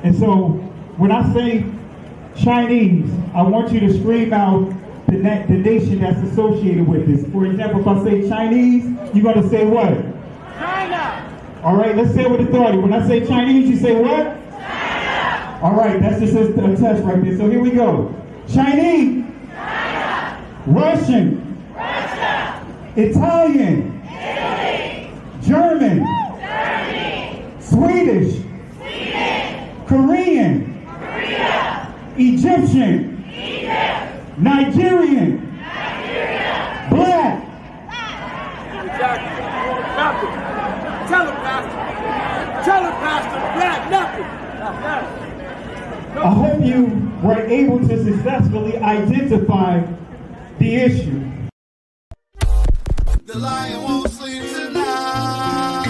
And so when I say Chinese, I want you to scream out the nation that's associated with this. For example, if I say Chinese, you're going to say what? China. All right, let's say it with authority. When I say Chinese, you say what? China. All right, that's just a test right there. So here we go. Chinese. China. Russian. Russia. Italian. Italy. German. Germany. Swedish. Sweden. Korean. Korea. Egyptian. Egypt. Nigerian. Nigeria. Black. Exactly. Nothing. Tell him, Pastor. Tell him, Pastor. Black, nothing. I hope you were able to successfully identify the issue. The lion won't sleep tonight.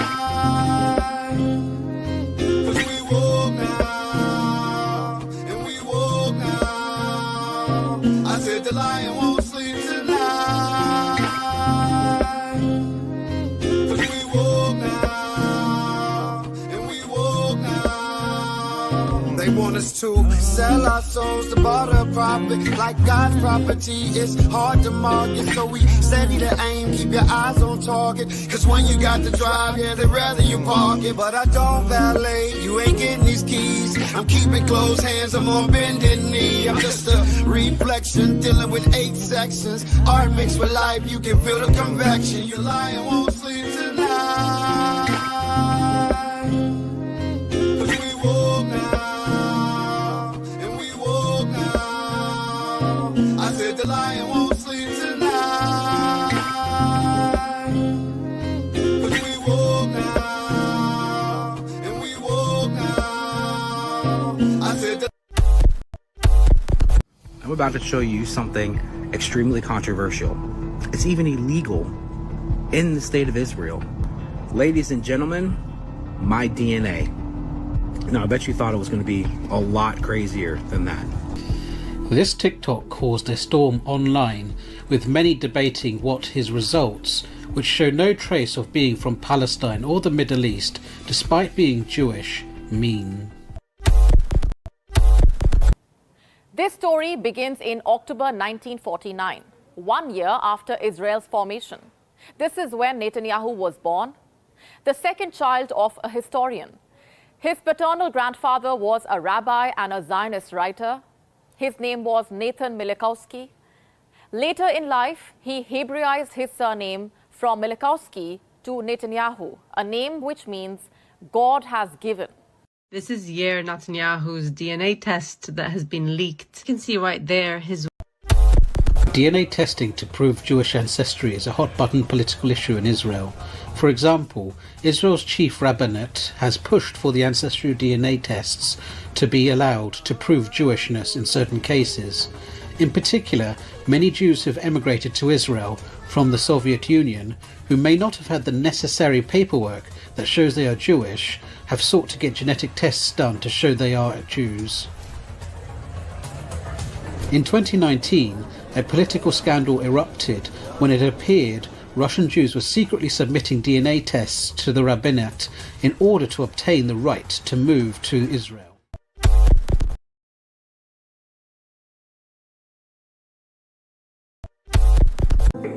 'Cause we woke now, and we woke now. I said the lion won't sleep tonight. 'Cause we woke now, and we woke now. They want us to sell our souls to barter profit. Like God's property, it's hard to market. So we steady to aim, keep your eyes on target. Cause when you got to drive, yeah, they'd rather you park it. But I don't valet, you ain't getting these keys. I'm keeping closed hands, I'm on bended knee. I'm just a reflection, dealing with 8 sections. Art mixed with life, you can feel the convection. Your lion won't sleep tonight. 'Cause we woke now, and we woke now. I said the lion won't sleep tonight. 'Cause we woke now, and we woke now. I said the I'm about to show you something extremely controversial. It's even illegal in the state of Israel. Ladies and gentlemen, my DNA. Now, I bet you thought it was going to be a lot crazier than that. This TikTok caused a storm online, with many debating what his results, which show no trace of being from Palestine or the Middle East, despite being Jewish, mean. This story begins in October 1949, 1 year after Israel's formation. This is when Netanyahu was born, the second child of a historian. His paternal grandfather was a rabbi and a Zionist writer. His name was Nathan Milikowski. Later in life, he Hebraized his surname from Milikowski to Netanyahu, a name which means God has given. This is Yair Netanyahu's DNA test that has been leaked. You can see right there his DNA testing to prove Jewish ancestry is a hot-button political issue in Israel. For example, Israel's chief rabbinate has pushed for the ancestral DNA tests to be allowed to prove Jewishness in certain cases. In particular, many Jews have emigrated to Israel from the Soviet Union, who may not have had the necessary paperwork that shows they are Jewish, have sought to get genetic tests done to show they are Jews. In 2019, a political scandal erupted when it appeared Russian Jews were secretly submitting DNA tests to the rabbinate in order to obtain the right to move to Israel.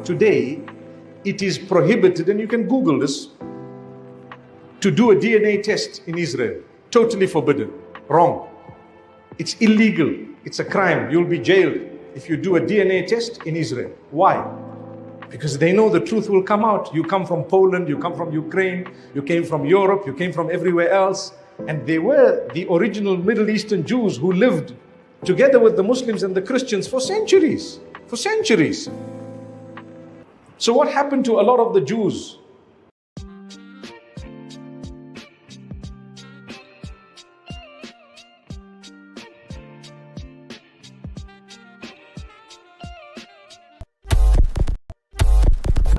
Today, it is prohibited, and you can Google this, to do a DNA test in Israel. Totally forbidden. Wrong. It's illegal. It's a crime. You'll be jailed if you do a DNA test in Israel. Why? Because they know the truth will come out. You come from Poland, you come from Ukraine, you came from Europe, you came from everywhere else. And they were the original Middle Eastern Jews who lived together with the Muslims and the Christians for centuries. For centuries. So what happened to a lot of the Jews?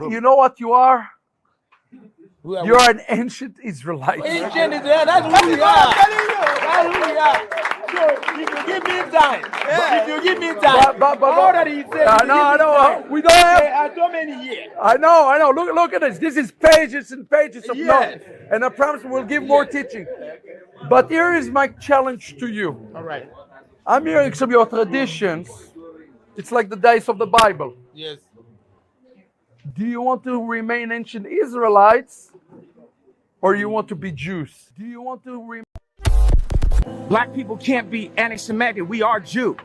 You know what you are? You're an ancient Israelite. Ancient Israelite, that's who we are. That's who we are. So if you give me time, if you give me time, all that he said, no, we don't have so many years. I know. Look at this. This is pages and pages of notes. And I promise we'll give more teaching. But here is my challenge to you. All right. I'm hearing some of your traditions. It's like the days of the Bible. Yes. Do you want to remain ancient Israelites, or you want to be Jews? Do you want to remain? Black people can't be anti-Semitic. We are Jew.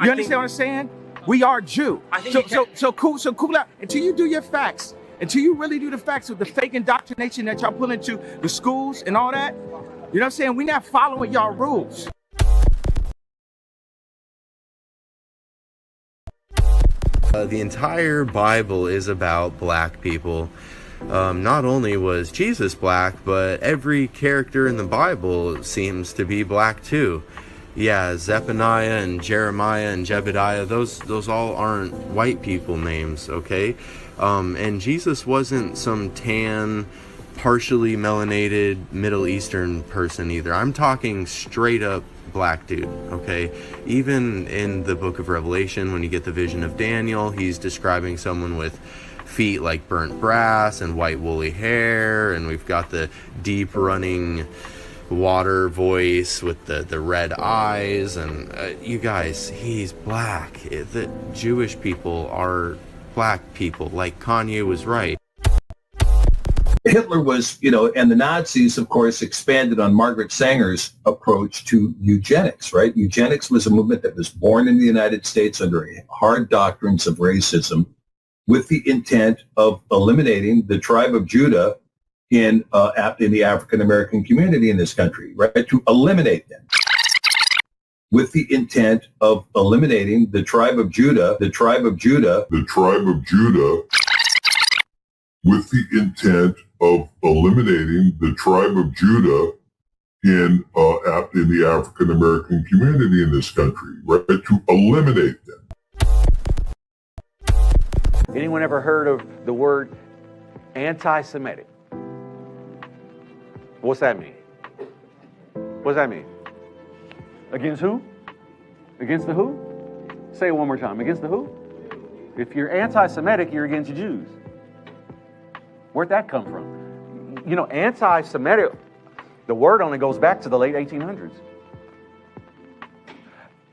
You understand what I'm saying? We are Jew. So cool out. Until you do your facts, until you really do the facts with the fake indoctrination that y'all pull into the schools and all that, you know what I'm saying? We're not following y'all rules. The entire Bible is about black people. Not only was Jesus black, but every character in the Bible seems to be black too. Yeah, Zephaniah and Jeremiah and Jebediah, those all aren't white people names, okay? And Jesus wasn't some tan, partially melanated Middle Eastern person either. I'm talking straight up black dude, okay? Even in the book of Revelation, when you get the vision of Daniel, he's describing someone with feet like burnt brass and white woolly hair, and we've got the deep running water voice with the red eyes, and you guys, he's black. The Jewish people are black people, like Kanye was right. Hitler was, and the Nazis, of course, expanded on Margaret Sanger's approach to eugenics, right? Eugenics was a movement that was born in the United States under hard doctrines of racism with the intent of eliminating the tribe of Judah in the African-American community in this country, right? To eliminate them. With the intent of eliminating the tribe of Judah, with the intent of eliminating the tribe of Judah in the African American community in this country, right? To eliminate them. Anyone ever heard of the word anti-Semitic? What's that mean? What's that mean? Against who? Against the who? Say it one more time. Against the who? If you're anti-Semitic, you're against Jews. Where'd that come from? Anti-Semitic, the word only goes back to the late 1800s.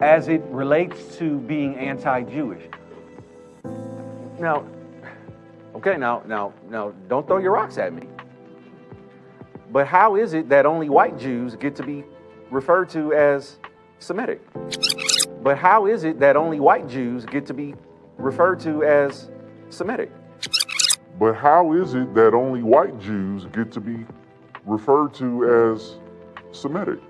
As it relates to being anti-Jewish. Now, don't throw your rocks at me. But how is it that only white Jews get to be referred to as Semitic? But how is it that only white Jews get to be referred to as Semitic? But how is it that only white Jews get to be referred to as Semitic?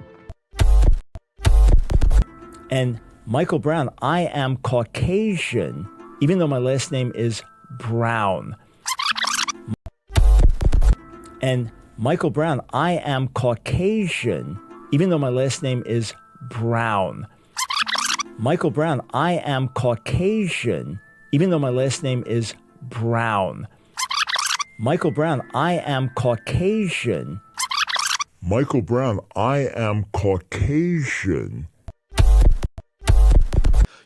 And Michael Brown, I am Caucasian, even though my last name is Brown. And Michael Brown, I am Caucasian, even though my last name is Brown. Michael Brown, I am Caucasian, even though my last name is Brown. Michael Brown, I am Caucasian. Michael Brown, I am Caucasian.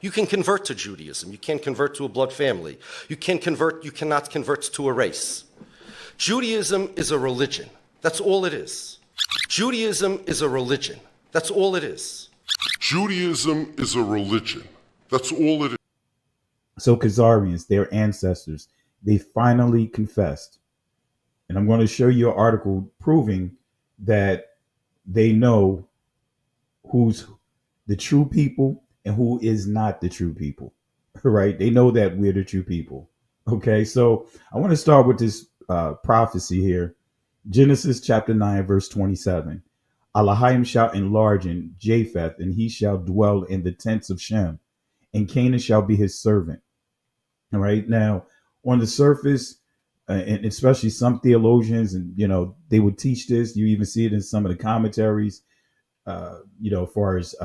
You can convert to Judaism. You can't convert to a blood family. You cannot convert to a race. Judaism is a religion. That's all it is. Judaism is a religion. That's all it is. Judaism is a religion. That's all it is. So Khazarians, their ancestors, they finally confessed. And I'm going to show you an article proving that they know who's the true people and who is not the true people, right? They know that we're the true people. Okay, so I want to start with this prophecy here. Genesis chapter 9, verse 27. Elohim shall enlarge in Japheth, and he shall dwell in the tents of Shem, and Canaan shall be his servant. All right, now on the surface, and especially some theologians, and they would teach this. You even see it in some of the commentaries. As far as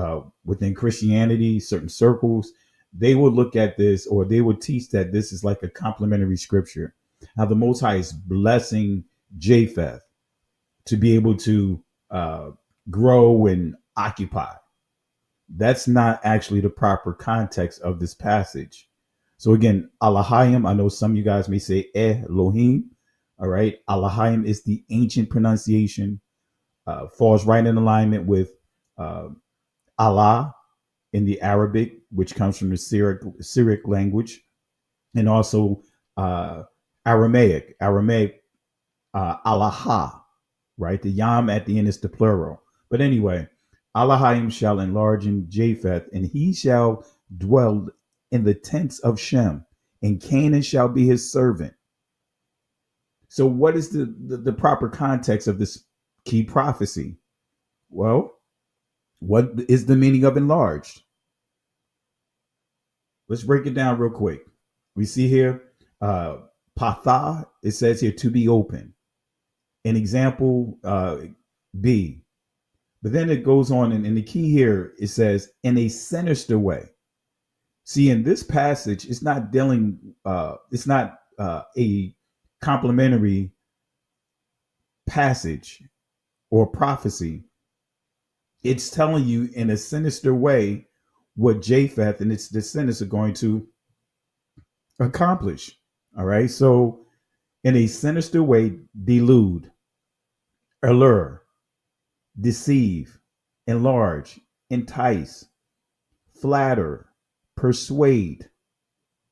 within Christianity, certain circles, they would look at this, or they would teach that this is like a complementary scripture. How the Most High is blessing Japheth to be able to grow and occupy. That's not actually the proper context of this passage. So again, Elohim, I know some of you guys may say Elohim. All right. Elohim is the ancient pronunciation. falls right in alignment with uh, Allah in the Arabic, which comes from the Syriac language, and also Aramaic, Allah, right? The yam at the end is the plural. But anyway, Elohim shall enlarge in Japheth, and he shall dwell in the tents of Shem, and Canaan shall be his servant. So, what is the proper context of this key prophecy? Well, what is the meaning of enlarged? Let's break it down real quick. We see here, patha, it says here to be open. An example, B. But then it goes on, and the key here, it says, in a sinister way. See, in this passage, it's not a complementary passage or prophecy. It's telling you in a sinister way what Japheth and its descendants are going to accomplish. All right. So, in a sinister way, delude, allure, deceive, enlarge, entice, flatter, persuade,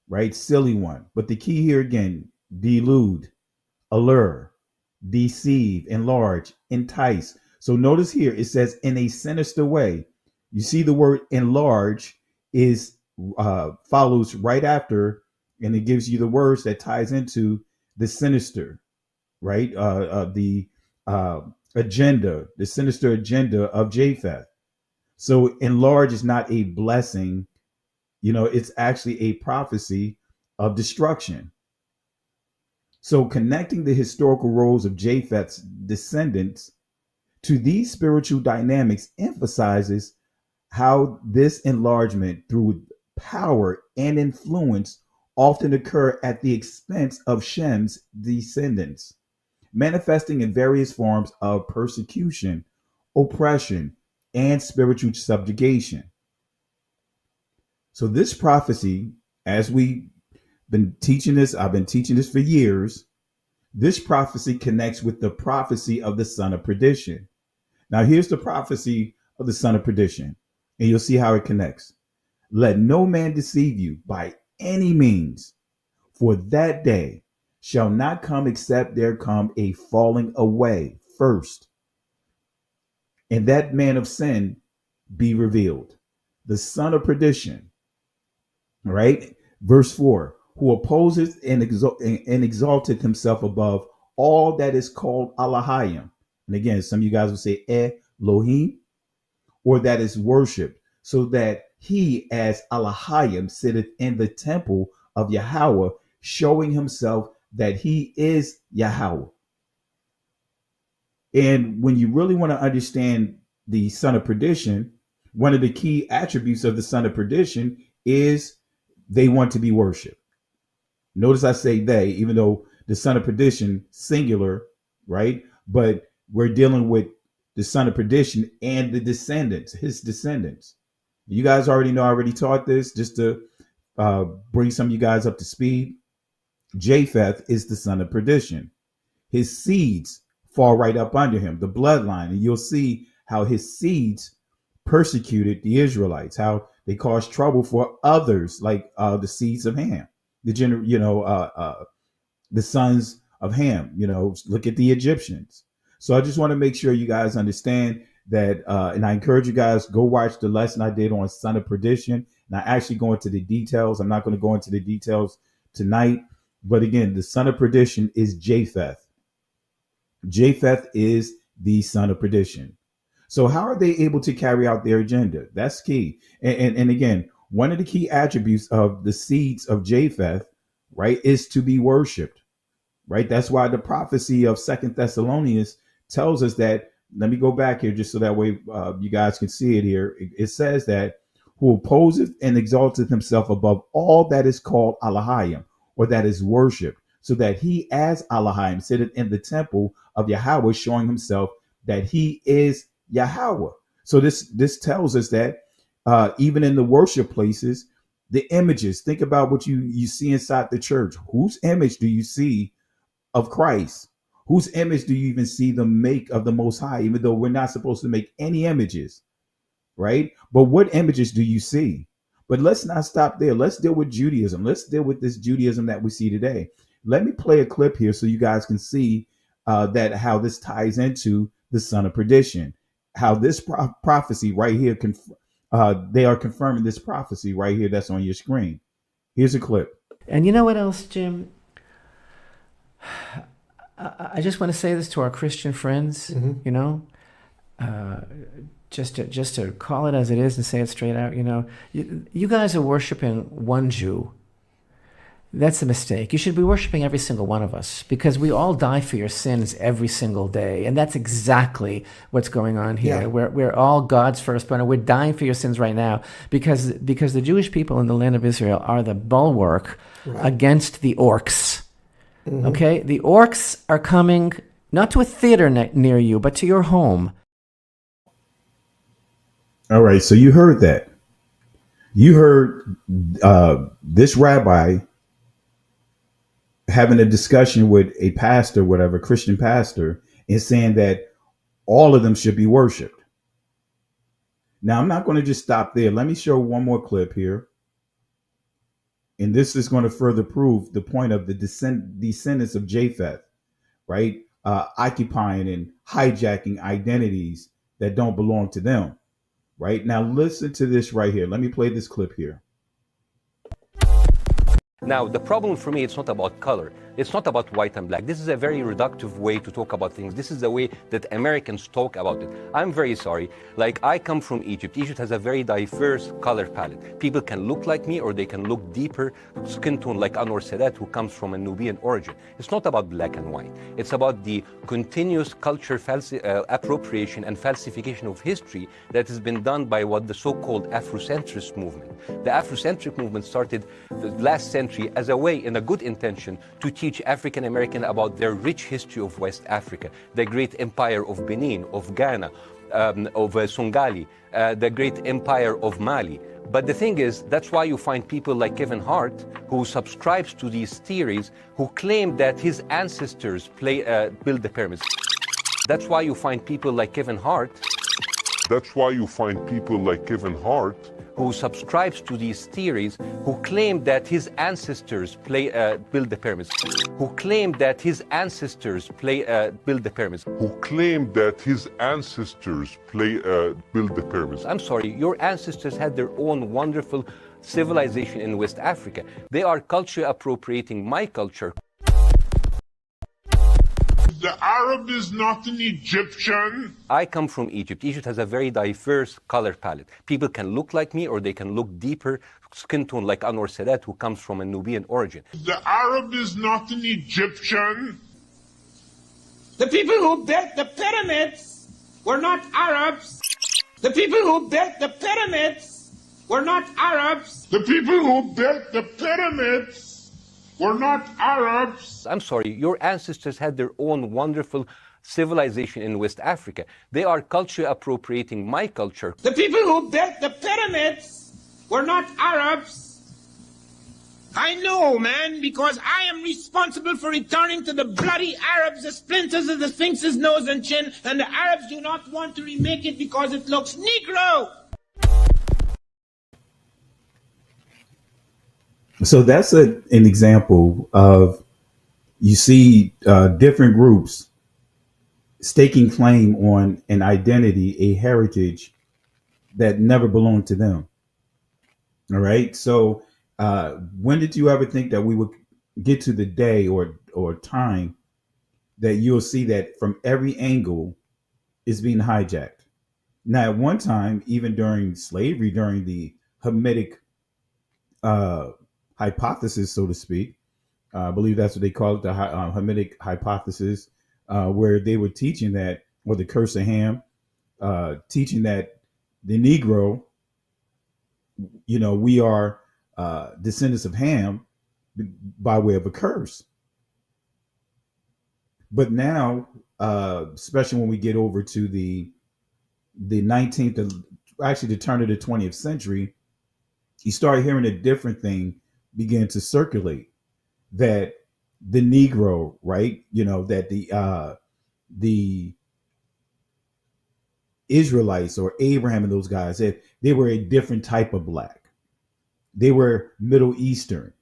right? Silly one. But the key here again, delude, allure, deceive, enlarge, entice. So notice here it says in a sinister way. You see the word enlarge is follows right after, and it gives you the words that ties into the sinister, right? The agenda, the sinister agenda of Japheth. So enlarge is not a blessing, it's actually a prophecy of destruction. So connecting the historical roles of Japheth's descendants to these spiritual dynamics emphasizes how this enlargement through power and influence often occur at the expense of Shem's descendants, manifesting in various forms of persecution, oppression, and spiritual subjugation. So this prophecy, as we've been teaching this, I've been teaching this for years, this prophecy connects with the prophecy of the son of perdition. Now here's the prophecy of the son of perdition, and you'll see how it connects. Let no man deceive you by any means, for that day shall not come except there come a falling away first, and that man of sin be revealed, the son of perdition. All right, verse 4, who opposes and exalteth himself above all that is called Elohim. And again, some of you guys will say Elohim, or that is worship, so that he as Elohim sitteth in the temple of Yahweh, showing himself that he is Yahweh. And when you really want to understand the son of perdition, one of the key attributes of the son of perdition is they want to be worshiped. Notice I say they, even though the son of perdition, singular, right? But we're dealing with the son of perdition and the descendants, his descendants. You guys already know, I already taught this, just to bring some of you guys up to speed. Japheth is the son of perdition. His seeds fall right up under him, the bloodline. And you'll see how his seeds persecuted the Israelites, how they caused trouble for others, like the seeds of Ham, the sons of Ham. Look at the Egyptians. So I just want to make sure you guys understand that, and I encourage you guys, go watch the lesson I did on son of perdition. And I actually go into the details. I'm not going to go into the details tonight, but again, the son of perdition is Japheth. Japheth is the son of perdition. So how are they able to carry out their agenda? That's key. And again, one of the key attributes of the seeds of Japheth, right, is to be worshiped, right? That's why the prophecy of 2 Thessalonians tells us that. Let me go back here just so that way you guys can see it here. It says that who opposeth and exalteth himself above all that is called Elohim, or that is worshipped, so that he as Elohim sitteth in the temple of Yahweh, showing himself that he is Yahweh. So this tells us that even in the worship places, the images, think about what you see inside the church. Whose image do you see of Christ? Whose image do you even see them make of the Most High, even though we're not supposed to make any images, right? But what images do you see? But let's not stop there. Let's deal with Judaism. Let's deal with this Judaism that we see today. Let me play a clip here so you guys can see that how this ties into the son of perdition, how this prophecy right here, they are confirming this prophecy right here that's on your screen. Here's a clip. And you know what else, Jim? I just want to say this to our Christian friends, you know, just to call it as it is and say it straight out, you know, you guys are worshiping one Jew. That's a mistake. You should be worshiping every single one of us, because we all die for your sins every single day. And that's exactly what's going on here. Yeah. We're all God's firstborn, and we're dying for your sins right now because the Jewish people in the land of Israel are the bulwark against the orcs. Okay? The orcs are coming not to a theater near you, but to your home. All right, so you heard that. You heard this rabbi having a discussion with a pastor, whatever, Christian pastor, and saying that all of them should be worshiped. Now, I'm not going to just stop there. Let me show one more clip here. And this is going to further prove the point of the descendants of Japheth, right? Occupying and hijacking identities that don't belong to them, right? Now, listen to this right here. Let me play this clip here. Now, the problem for me, it's not about color. It's not about white and black. This is a very reductive way to talk about things. This is the way that Americans talk about it. I'm very sorry. Like, I come from Egypt. Egypt has a very diverse color palette. People can look like me, or they can look deeper skin tone, like Anwar Sadat, who comes from a Nubian origin. It's not about black and white. It's about the continuous culture appropriation and falsification of history that has been done by what the so-called Afrocentrist movement. The Afrocentric movement started the last century as a way, in a good intention, to teach African American about their rich history of West Africa, the great empire of Benin, of Ghana, of Songhali, the great empire of Mali. But the thing is, that's why you find people like Kevin Hart, who subscribes to these theories, who claim that his ancestors built the pyramids. That's why you find people like Kevin Hart. That's why you find people like Kevin Hart, who subscribes to these theories, who claim that his ancestors built the pyramids, who claim that his ancestors built the pyramids, who claim that his ancestors built the pyramids. I'm sorry, your ancestors had their own wonderful civilization in West Africa. They are culture appropriating my culture. The Arab is not an Egyptian. I come from Egypt. Egypt has a very diverse color palette. People can look like me, or they can look deeper skin tone, like Anwar Sadat, who comes from a Nubian origin. The Arab is not an Egyptian. The people who built the pyramids were not Arabs. The people who built the pyramids were not Arabs. The people who built the pyramids were not Arabs. I'm sorry, your ancestors had their own wonderful civilization in West Africa. They are culture appropriating my culture. The people who built the pyramids were not Arabs. I know, man, because I am responsible for returning to the bloody Arabs the splinters of the Sphinx's nose and chin, and the Arabs do not want to remake it because it looks Negro. So that's an example of, you see different groups staking claim on an identity, a heritage that never belonged to them. All right. So when did you ever think that we would get to the day or time that you'll see that from every angle is being hijacked? Now, at one time, even during slavery, during the Hamitic hypothesis, so to speak, I believe that's what they call it, the Hamitic hypothesis, where they were teaching that, or the curse of Ham, teaching that the Negro, you know, we are descendants of Ham by way of a curse. But now, especially when we get over to the 19th, actually the turn of the 20th century, you start hearing a different thing begin to circulate, that the Negro, right? That the Israelites or Abraham and those guys, they were a different type of black. They were Middle Eastern.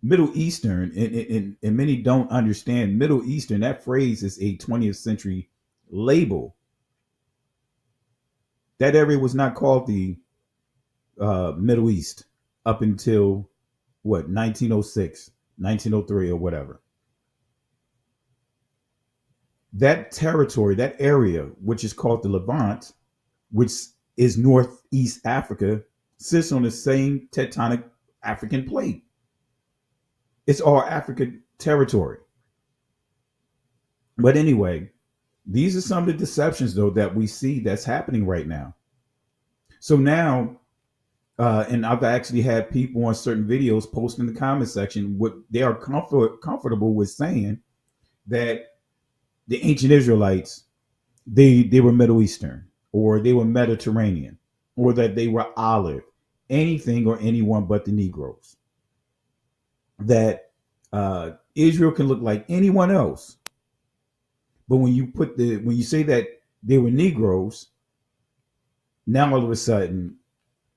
Middle Eastern, and many don't understand Middle Eastern. That phrase is a 20th century label. That area was not called the Middle East up until 1906, 1903, or whatever. That territory, that area, which is called the Levant, which is Northeast Africa, sits on the same tectonic African plate. It's all African territory. But anyway, these are some of the deceptions, though, that we see that's happening right now. So now, and I've actually had people on certain videos post in the comment section what they are comfortable with saying that the ancient Israelites, they were Middle Eastern, or they were Mediterranean, or that they were olive, anything or anyone but the Negroes. That Israel can look like anyone else, but when you say that they were Negroes, now all of a sudden,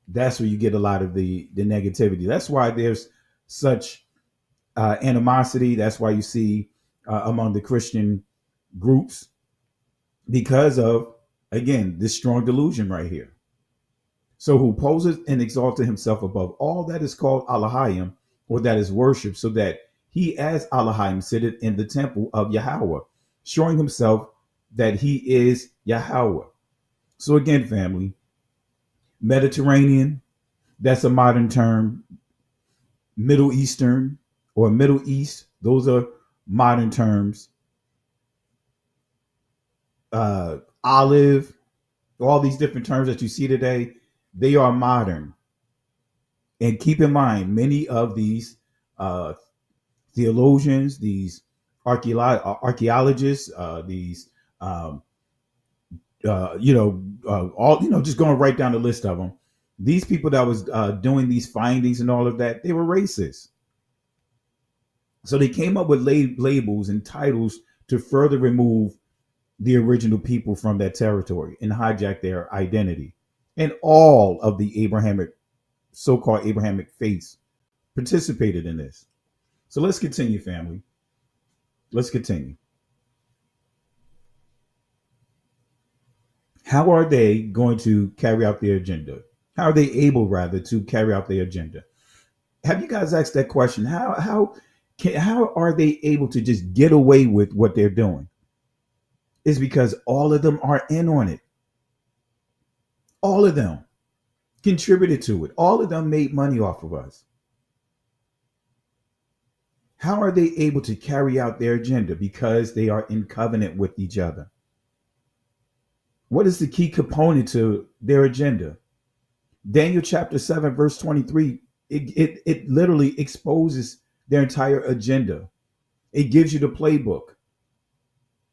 that's where you get a lot of the negativity. That's why there's such animosity. That's why you see among the Christian groups, because of, again, this strong delusion right here. So who poses and exalted himself above all that is called Elohim, or that is worship, so that he as Elohim sitteth in the temple of Yahweh, showing himself that he is Yahweh. So again, family, Mediterranean, that's a modern term. Middle Eastern or Middle East, those are modern terms. Olive, all these different terms that you see today, they are modern. And keep in mind, many of these theologians, these archaeologists, these all just going right down the list of them. These people that was doing these findings and all of that, they were racist. So they came up with labels and titles to further remove the original people from that territory and hijack their identity. And all of the so-called Abrahamic faiths participated in this. So let's continue, family. Let's continue. How are they going to carry out their agenda? How are they able, rather, to carry out their agenda? Have you guys asked that question? How are they able to just get away with what they're doing? It's because all of them are in on it. All of them contributed to it. All of them made money off of us. How are they able to carry out their agenda? Because they are in covenant with each other. What is the key component to their agenda? Daniel chapter 7, verse 23, it literally exposes their entire agenda. It gives you the playbook,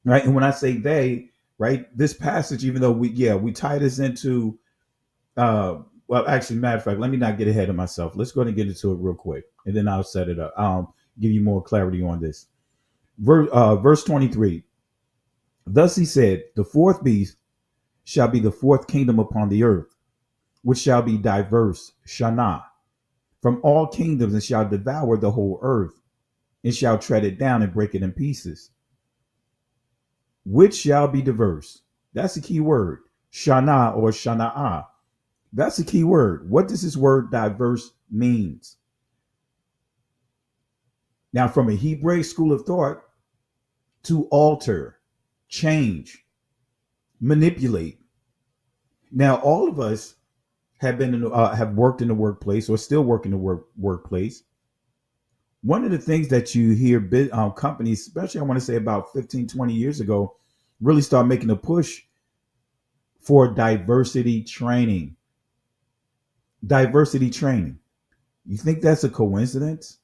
right? And when I say they, right, this passage, even though we tie this into, well, actually, matter of fact, let me not get ahead of myself. Let's go ahead and get into it real quick, and then I'll set it up. I'll give you more clarity on this. Verse 23, thus he said, the fourth beast shall be the fourth kingdom upon the earth, which shall be diverse, Shana, from all kingdoms, and shall devour the whole earth, and shall tread it down and break it in pieces. Which shall be diverse. That's the key word. Shana or Shana'a. That's the key word. What does this word diverse means? Now, from a Hebraic school of thought, to alter, change, manipulate. Now, all of us have been have worked in the workplace or still work in the workplace. One of the things that you hear companies, especially I want to say about 15, 20 years ago, really start making a push for diversity training. Diversity training. You think that's a coincidence?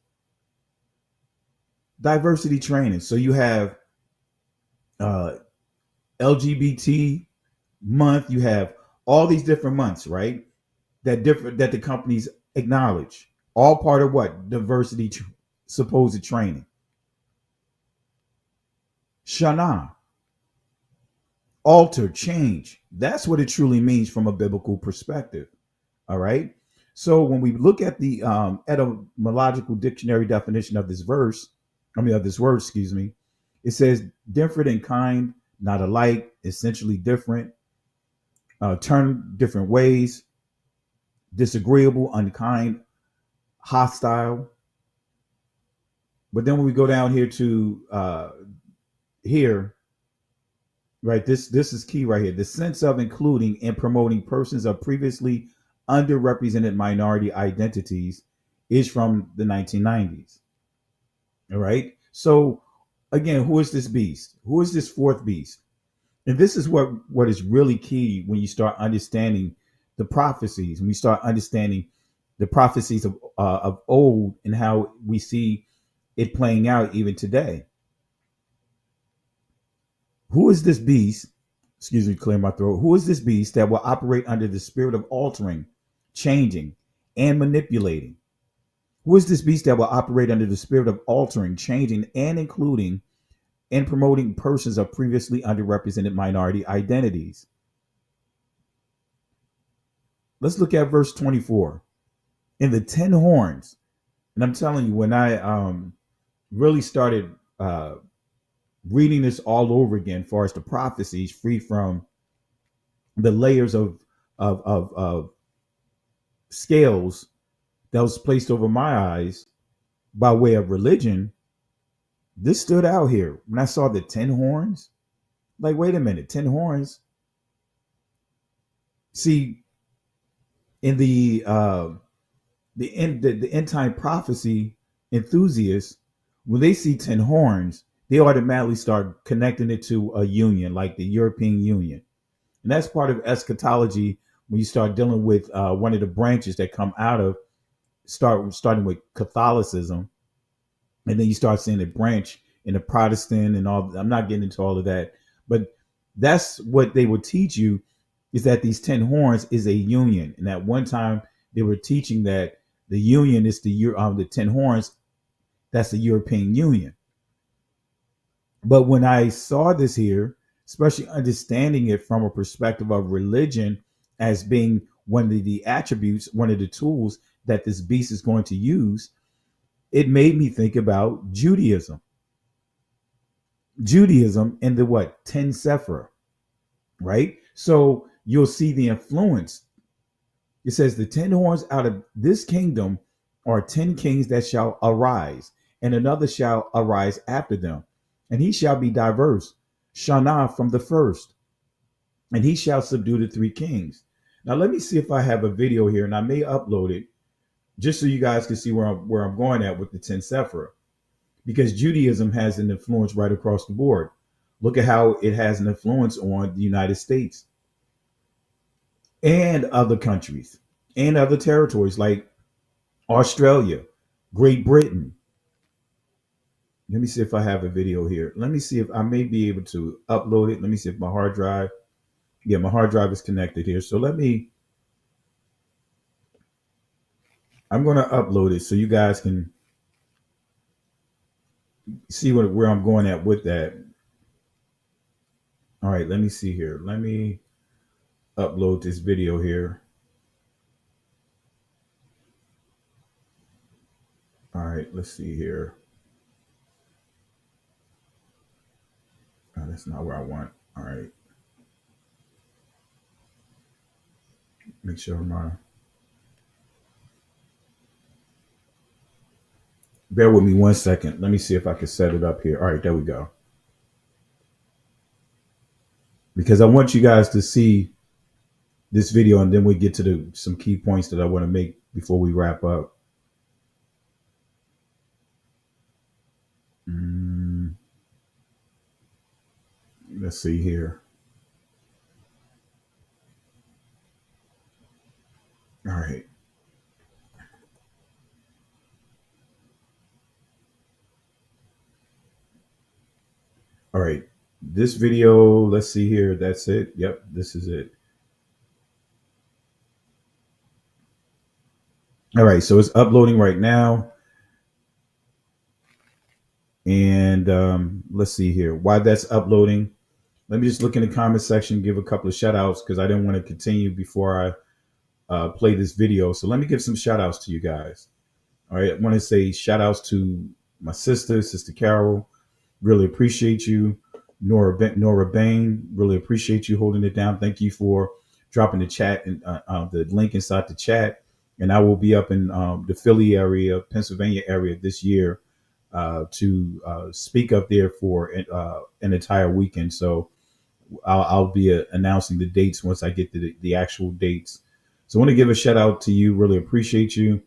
Diversity training. So you have LGBT month, you have all these different months, right? That the companies acknowledge. All part of what? Diversity supposed training. Shana, alter, change. That's what it truly means from a biblical perspective. All right. So when we look at the etymological dictionary definition of this of this word, excuse me, it says different in kind, not alike, essentially different, turn different ways, disagreeable, unkind, hostile. But then when we go down here to here, right, this is key right here. The sense of including and promoting persons of previously underrepresented minority identities is from the 1990s. All right. So again, who is this beast? Who is this fourth beast? And this is what is really key when you start understanding the prophecies, when you start understanding the prophecies of old and how we see it playing out even today. Who is this beast? Excuse me, clear my throat. Who is this beast that will operate under the spirit of altering, changing, and manipulating? Who is this beast that will operate under the spirit of altering, changing, and including and promoting persons of previously underrepresented minority identities? Let's look at verse 24. In the 10 horns, and I'm telling you, when I really started reading this all over again, as far as the prophecies, free from the layers of scales that was placed over my eyes by way of religion, this stood out here. When I saw the 10 horns, like, wait a minute, 10 horns. See, in the end time prophecy enthusiasts, when they see 10 horns, they automatically start connecting it to a union, like the European Union. And that's part of eschatology when you start dealing with one of the branches that come out of starting with Catholicism, and then you start seeing a branch in the Protestant and all. I'm not getting into all of that, but that's what they would teach you, is that these 10 horns is a union. And at one time they were teaching that the union is the 10 horns, that's the European Union. But when I saw this here, especially understanding it from a perspective of religion as being one of the attributes, one of the tools that this beast is going to use, it made me think about Judaism. Judaism and the 10 Sephirah, right? So you'll see the influence. It says the 10 horns out of this kingdom are 10 kings that shall arise, and another shall arise after them, and he shall be diverse, Shana from the first, and he shall subdue the 3 kings. Now let me see if I have a video here, and I may upload it just so you guys can see where I'm going at with the 10 Sephirah, because Judaism has an influence right across the board. Look at how it has an influence on the United States and other countries and other territories like Australia, Great Britain. Let me see if I have a video here. Let me see if I may be able to upload it. Let me see if my hard drive. Yeah, my hard drive is connected here. So I'm going to upload it so you guys can see where I'm going at with that. All right, let me see here. Let me upload this video here. All right, let's see here. Oh, that's not where I want. All right. Make sure bear with me 1 second. Let me see if I can set it up here. All right, there we go. Because I want you guys to see this video, and then we get to some key points that I want to make before we wrap up. Let's see here. All right. All right. This video, let's see here. That's it. Yep, this is it. All right, so it's uploading right now. And let's see here. While that's uploading, let me just look in the comment section, give a couple of shout outs because I didn't want to continue before I play this video. So let me give some shout outs to you guys. All right. I want to say shout outs to my Sister Carol. Really appreciate you. Nora Bain, really appreciate you holding it down. Thank you for dropping the chat and the link inside the chat. And I will be up in the Philly area, Pennsylvania area this year to speak up there for an entire weekend. So I'll be announcing the dates once I get to the actual dates. So I want to give a shout out to you. Really appreciate you.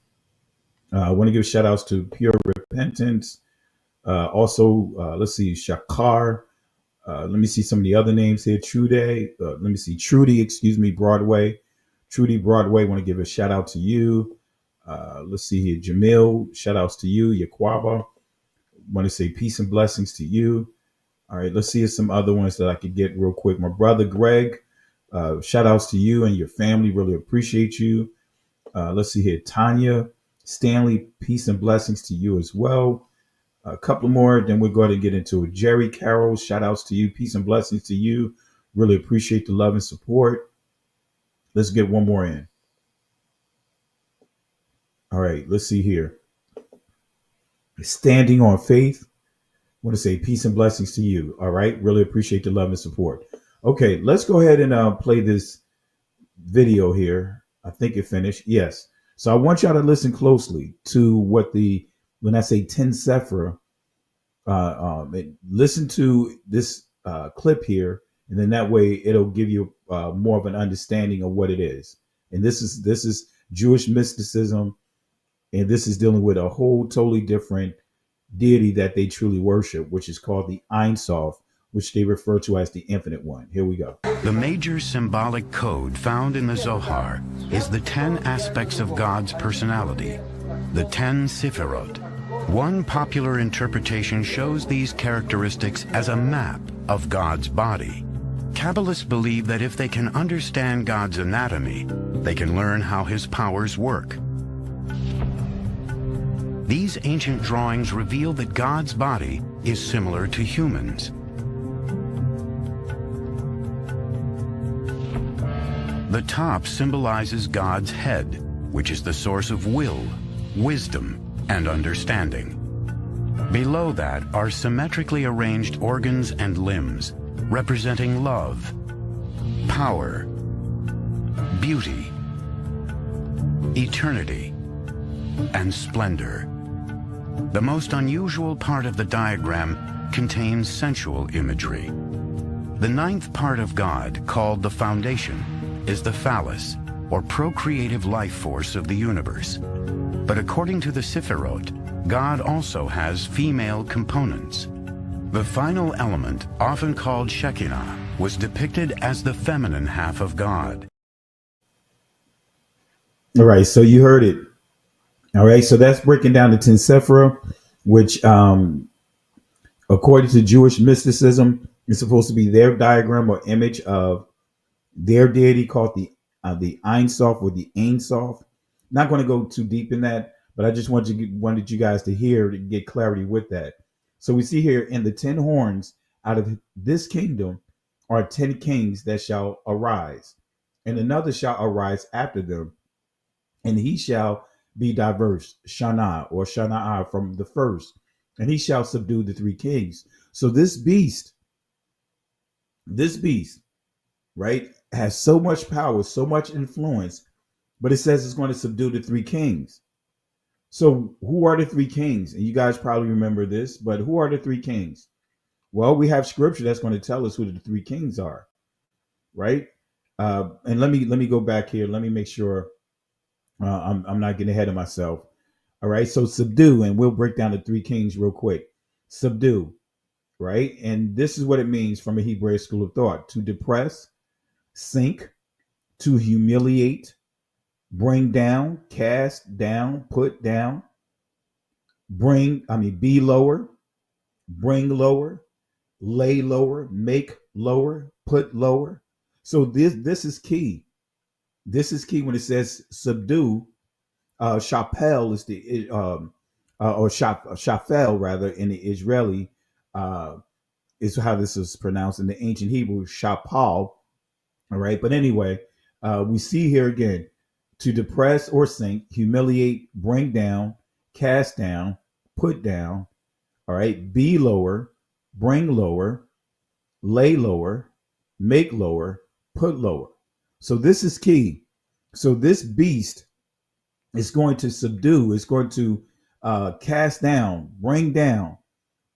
I want to give shout outs to Pure Repentance. Also, let's see, Shakar. Let me see some of the other names here. Trudy, Broadway. Trudy Broadway, want to give a shout out to you. Let's see here. Jamil, shout outs to you. Yaquaba, want to say peace and blessings to you. All right, let's see some other ones that I could get real quick. My brother Greg, shout outs to you and your family. Really appreciate you. Let's see here. Tanya Stanley, peace and blessings to you as well. A couple more, then we're going to get into it. Jerry Carroll, shout outs to you. Peace and blessings to you. Really appreciate the love and support. Let's get one more in. All right, let's see here. Standing on Faith. Want to say peace and blessings to you. All right, really appreciate the love and support. Okay, let's go ahead and play this video here. I think it finished. Yes. So I want y'all to listen closely to what when I say 10 Sephra, listen to this clip here, and then that way it'll give you more of an understanding of what it is. And this is Jewish mysticism, and this is dealing with a whole totally different deity that they truly worship, which is called the Ein Sof, which they refer to as the Infinite One. Here we go. The major symbolic code found in the Zohar is the 10 aspects of God's personality, the 10 Sifirot. One popular interpretation shows these characteristics as a map of God's body. Kabbalists believe that if they can understand God's anatomy, they can learn how his powers work. These ancient drawings reveal that God's body is similar to humans. The top symbolizes God's head, which is the source of will, wisdom, and understanding. Below that are symmetrically arranged organs and limbs, representing love, power, beauty, eternity, and splendor. The most unusual part of the diagram contains sensual imagery. The ninth part of God, called the foundation, is the phallus, or procreative life force of the universe. But according to the Sifirot, God also has female components. The final element, often called Shekinah, was depicted as the feminine half of God. All right, so you heard it. All right, so that's breaking down the 10 Sephra, which according to Jewish mysticism is supposed to be their diagram or image of their deity called the Ein Sof or the Ein Sof. Not going to go too deep in that, but I just wanted you guys to hear to get clarity with that. So we see here in the 10 horns out of this kingdom are 10 kings that shall arise, and another shall arise after them, and he shall be diverse, Shana or Shana'a from the first, and he shall subdue the 3 kings. So this beast, right, has so much power, so much influence, but it says it's going to subdue the 3 kings. So who are the 3 kings? And you guys probably remember this, but who are the 3 kings? Well, we have scripture that's going to tell us who the 3 kings are, right? And let me go back here. Let me make sure I'm not getting ahead of myself. All right, so subdue, and we'll break down the 3 kings real quick. Subdue, right? And this is what it means from a Hebrew school of thought: to depress, sink, to humiliate, bring down, cast down, put down, be lower, bring lower, lay lower, make lower, put lower. So this is key. This is key when it says subdue. Chapel is the or Shafel rather, in the Israeli, is how this is pronounced in the ancient Hebrew, Shapal. All right. But anyway, we see here again, to depress or sink, humiliate, bring down, cast down, put down. All right. Be lower, bring lower, lay lower, make lower, put lower. So this is key. So this beast is going to subdue, it's going to cast down, bring down,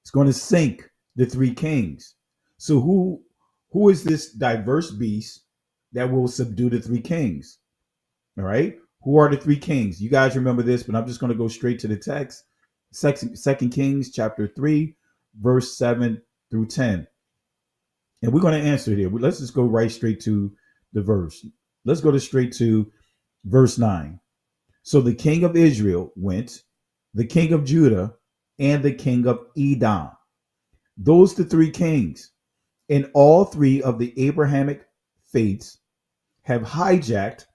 it's going to sink the three kings. So who is this diverse beast that will subdue the three kings? All right. Who are the three kings? You guys remember this, but I'm just going to go straight to the text. Second Kings chapter 3, verse 7 through 10. And we're going to answer it here. Let's just go right straight to the verse. Let's go straight to verse 9. So the king of Israel went, the king of Judah, and the king of Edom. Those the three kings. And all three of the Abrahamic faiths have hijacked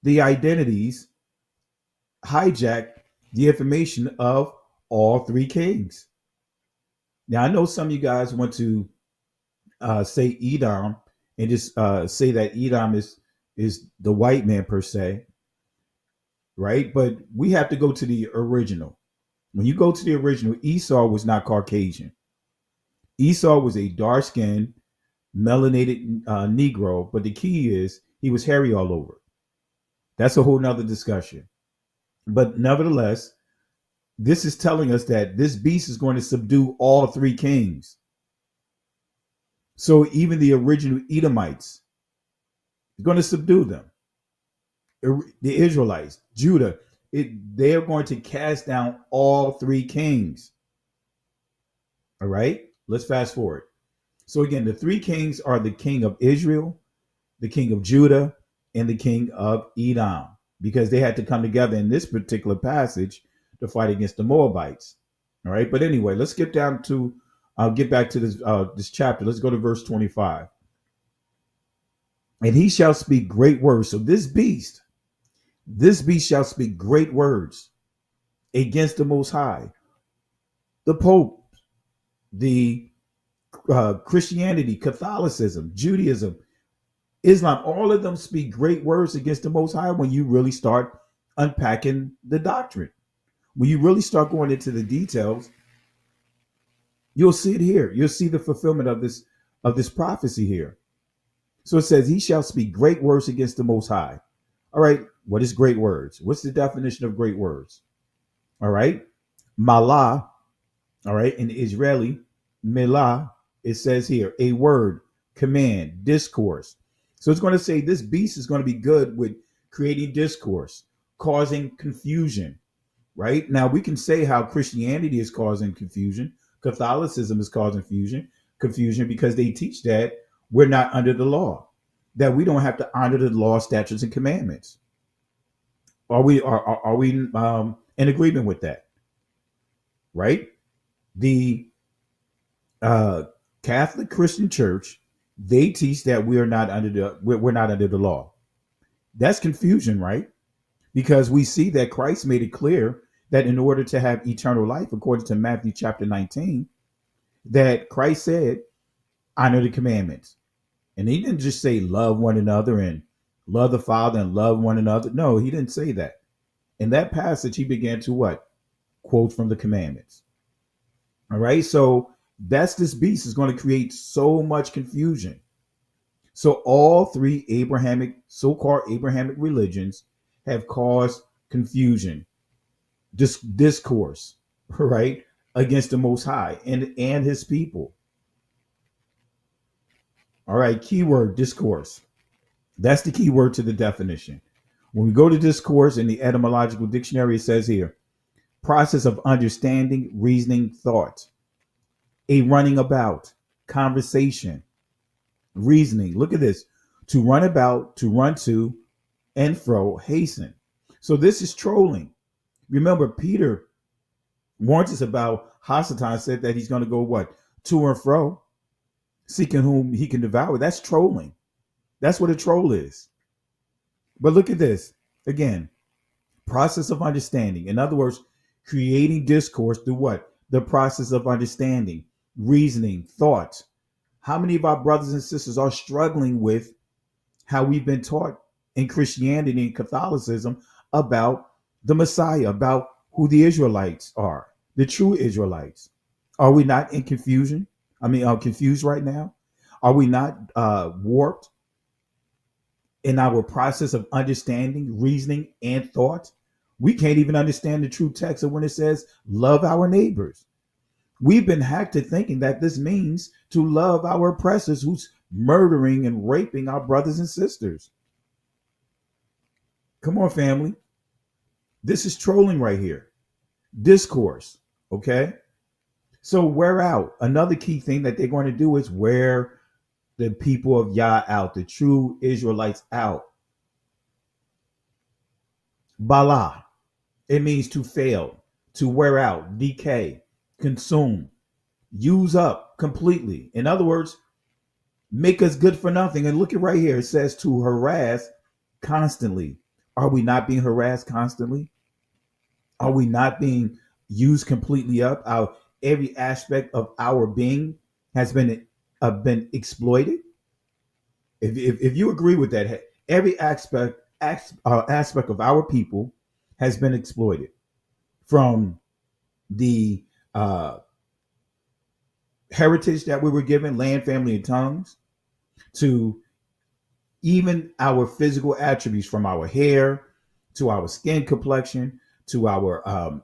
the identities, hijacked the information of all three kings. Now, I know some of you guys want to say Edom and just say that Edom is the white man per se, right? But we have to go to the original. When you go to the original, Esau was not Caucasian. Esau was a dark-skinned, melanated Negro, but the key is he was hairy all over. That's a whole nother discussion. But nevertheless, this is telling us that this beast is going to subdue all three kings. So even the original Edomites is going to subdue them. The Israelites, Judah, they are going to cast down all three kings. All right, let's fast forward. So again, the three kings are the king of Israel, the king of Judah, and the king of Edom, because they had to come together in this particular passage to fight against the Moabites. All right, but anyway, let's get down to, I'll get back to this chapter. Let's go to verse 25. And he shall speak great words. So this beast shall speak great words against the Most High, the Pope, the Christianity, Catholicism, Judaism, Islam. All of them speak great words against the Most High when you really start unpacking the doctrine. When you really start going into the details, you'll see it here. You'll see the fulfillment of this prophecy here. So it says, he shall speak great words against the Most High. All right. What is great words? What's the definition of great words? All right. Malah. All right. In Israeli, Milah, it says here, a word, command, discourse. So it's going to say this beast is going to be good with creating discourse, causing confusion. Right. Now we can say how Christianity is causing confusion. Catholicism is causing confusion because they teach that we're not under the law, that we don't have to honor the law, statutes, and commandments. Are we in agreement with that? Right? The Catholic Christian Church, they teach that we're not under the law. That's confusion, right? Because we see that Christ made it clear that in order to have eternal life, according to Matthew chapter 19, that Christ said, honor the commandments. And he didn't just say love one another and love the Father and love one another. No, he didn't say that. In that passage, he began to what? Quote from the commandments. All right. So that's this beast is going to create so much confusion. So all three so-called Abrahamic religions have caused confusion, discourse, right, against the Most High and his people. All right, keyword discourse. That's the key word to the definition. When we go to discourse in the etymological dictionary, it says here, process of understanding, reasoning, thought, a running about, conversation, reasoning. Look at this. To run about, to run to, and fro, hasten. So this is trolling. Remember, Peter warns us about Hasatan, said that he's going to go what? To and fro, seeking whom he can devour. That's trolling. That's what a troll is. But look at this. Again, process of understanding. In other words, creating discourse through what? The process of understanding, reasoning, thought. How many of our brothers and sisters are struggling with how we've been taught in Christianity and Catholicism about the Messiah, about who the Israelites are, the true Israelites? Are we not in confusion? Confused right now? Are we not warped in our process of understanding, reasoning, and thought? We can't even understand the true text of when it says, love our neighbors. We've been hacked to thinking that this means to love our oppressors who's murdering and raping our brothers and sisters. Come on, family. This is trolling right here. Discourse, okay? So wear out. Another key thing that they're going to do is wear the people of Yah out, the true Israelites out. Bala. It means to fail, to wear out, decay, consume, use up completely. In other words, make us good for nothing. And look at right here. It says to harass constantly. Are we not being harassed constantly? Are we not being used completely up? Every aspect of our being has been exploited. If you agree with that, every aspect of our people has been exploited, from the heritage that we were given, land, family, and tongues, to even our physical attributes, from our hair to our skin complexion to our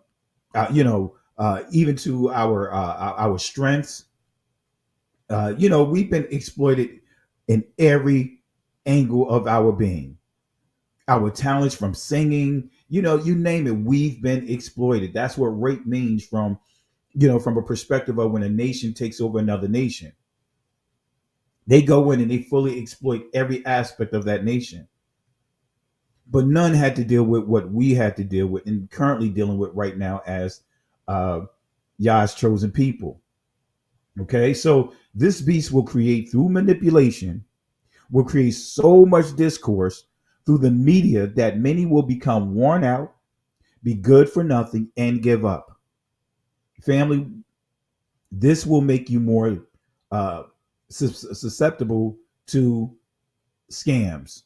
even to our strengths. We've been exploited in every angle of our being. Our talents, from singing, you name it, we've been exploited. That's what rape means, from a perspective of when a nation takes over another nation. They go in and they fully exploit every aspect of that nation. But none had to deal with what we had to deal with and currently dealing with right now as Yah's chosen people. Okay, so this beast will create, through manipulation, will create so much discourse through the media that many will become worn out, be good for nothing, and give up. Family, this will make you more susceptible to scams.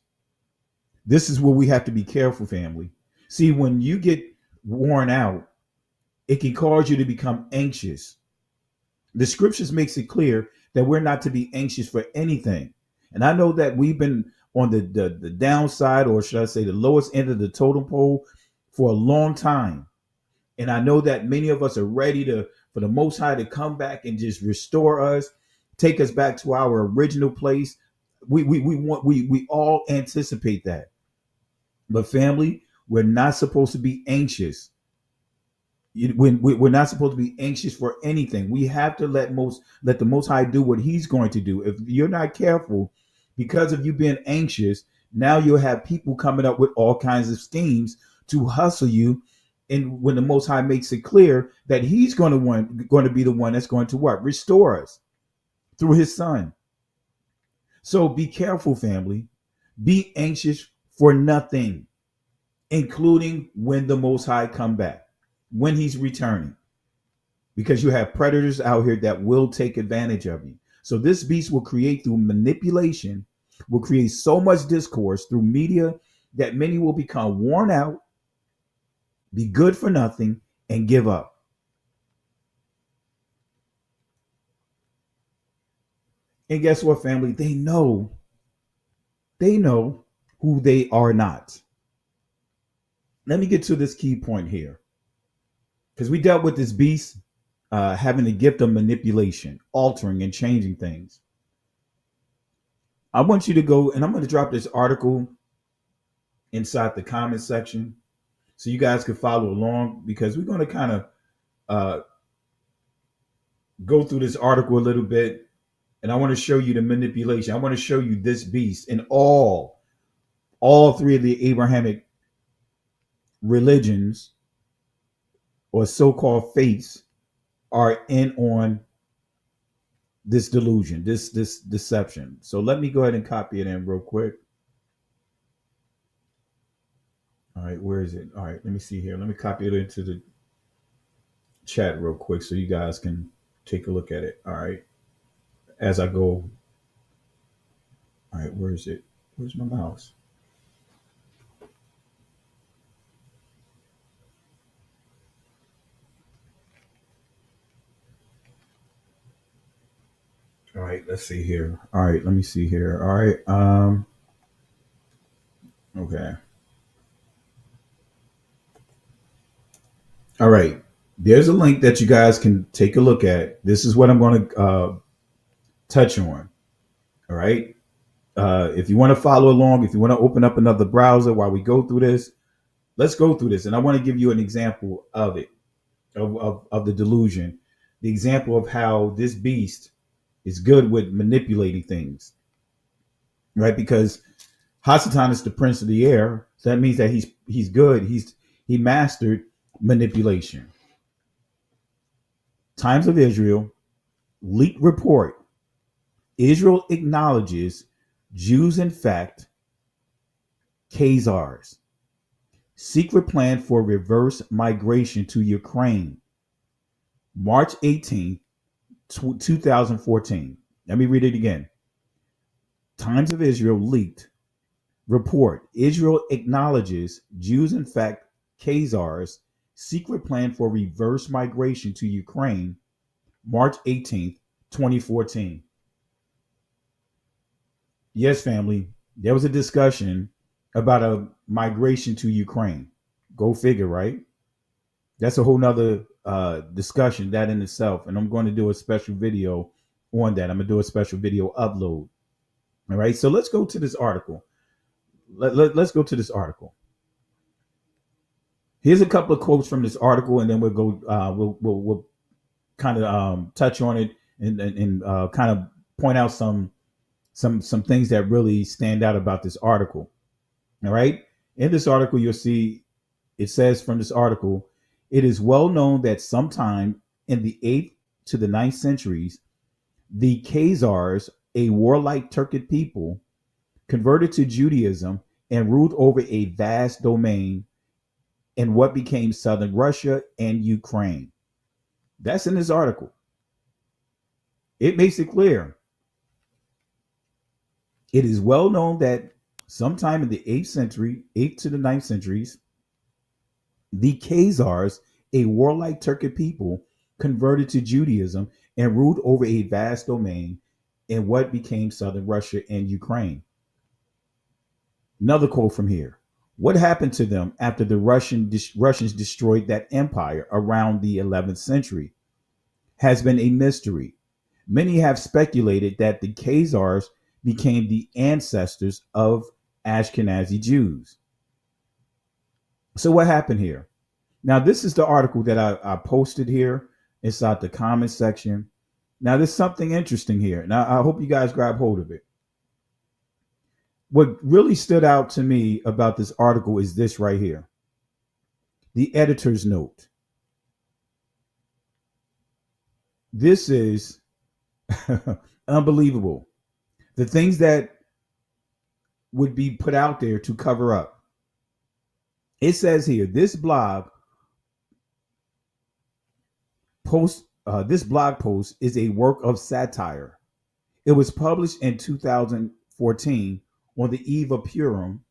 This is where we have to be careful, family. See, when you get worn out, it can cause you to become anxious. The scriptures makes it clear that we're not to be anxious for anything. And I know that we've been on the downside, or should I say the lowest end of the totem pole, for a long time. And I know that many of us are ready for the Most High to come back and just restore us, take us back to our original place. We all anticipate that. But family, we're not supposed to be anxious. We're not supposed to be anxious for anything. We have to let the Most High do what He's going to do. If you're not careful, because of you being anxious, now you'll have people coming up with all kinds of schemes to hustle you. And when the Most High makes it clear that He's going to be the one that's going to what? Restore us through His Son. So be careful, family. Be anxious for nothing, including when the Most High come back, when He's returning, because you have predators out here that will take advantage of you. So this beast will create, through manipulation, will create so much discourse through media that many will become worn out, be good for nothing, and give up. And guess what, family? They know who they are not. Let me get to this key point here, because we dealt with this beast having the gift of manipulation, altering and changing things. I want you to go, and I'm going to drop this article inside the comment section so you guys can follow along, because we're going to kind of go through this article a little bit. And I want to show you the manipulation. I want to show you this beast in all three of the Abrahamic religions, or so-called faiths, are in on this delusion, this deception. So let me go ahead and copy it in real quick. All right, where is it? All right, let me see here. Let me copy it into the chat real quick so you guys can take a look at it. All right. As I go. All right. Where is it? Where's my mouse? All right. Let's see here. All right. Let me see here. All right. Okay. All right. There's a link that you guys can take a look at. This is what I'm going to touch on. All right. If you want to follow along, if you want to open up another browser while we go through this, let's go through this. And I want to give you an example of it, of the delusion, the example of how this beast is good with manipulating things, right? Because Hasatan is the prince of the air. So that means that he's good. He mastered manipulation. Times of Israel, leaked report. Israel acknowledges Jews, in fact, Khazars. Secret plan for reverse migration to Ukraine. March 18th, 2014. Let me read it again. Times of Israel leaked report. Israel acknowledges Jews, in fact, Khazars. Secret plan for reverse migration to Ukraine. March 18th, 2014. Yes, family, there was a discussion about a migration to Ukraine. Go figure, right? That's a whole nother discussion, that in itself. And I'm going to do a special video on that. I'm going to do a special video upload. All right. So let's go to this article. Let's go to this article. Here's a couple of quotes from this article, and then we'll go. We'll kind of touch on it and kind of point out some things that really stand out about this article. All right. In this article, you'll see it says from this article, it is well known that sometime in the 8th to the 9th centuries, the Khazars, a warlike Turkic people, converted to Judaism and ruled over a vast domain in what became southern Russia and Ukraine. That's in this article. It makes it clear. It is well known that sometime in the 8th century, 8th to the 9th centuries, the Khazars, a warlike Turkic people, converted to Judaism and ruled over a vast domain in what became southern Russia and Ukraine. Another quote from here. What happened to them after the Russians destroyed that empire around the 11th century has been a mystery. Many have speculated that the Khazars became the ancestors of Ashkenazi Jews. So what happened here? Now, this is the article that I posted here inside the comment section. Now, there's something interesting here. Now, I hope you guys grab hold of it. What really stood out to me about this article is this right here. The editor's note. This is unbelievable. The things that would be put out there to cover up. It says here, this blog post is a work of satire. It was published in 2014 on the eve of Purim,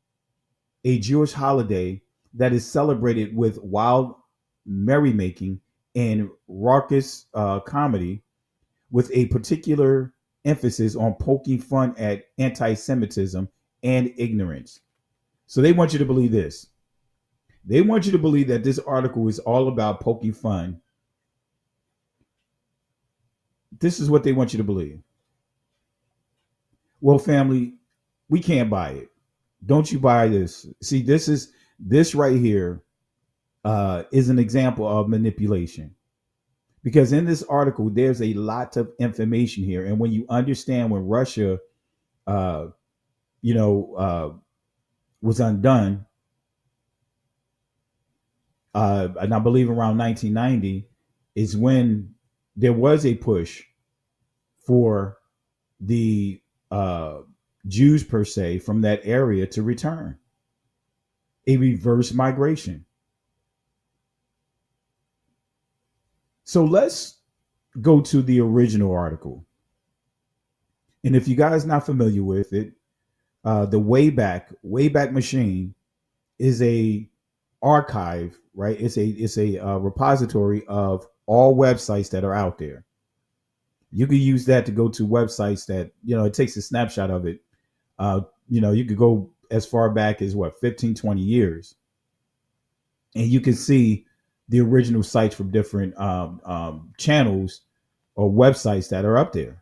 a Jewish holiday that is celebrated with wild merrymaking and raucous comedy, with a particular emphasis on poking fun at anti-Semitism and ignorance. So they want you to believe this. They want you to believe that this article is all about poking fun. This is what they want you to believe. Well, family, we can't buy it. Don't you buy this. See, this right here is an example of manipulation. Because in this article, there's a lot of information here. And when you understand when Russia, was undone, and I believe around 1990 is when there was a push for the Jews, per se, from that area to return. A reverse migration. So let's go to the original article. And if you guys not familiar with it, the Wayback Machine is a archive, right? It's a repository of all websites that are out there. You could use that to go to websites that, it takes a snapshot of it. You could go as far back as 15, 20 years. And you can see the original sites from different channels or websites that are up there.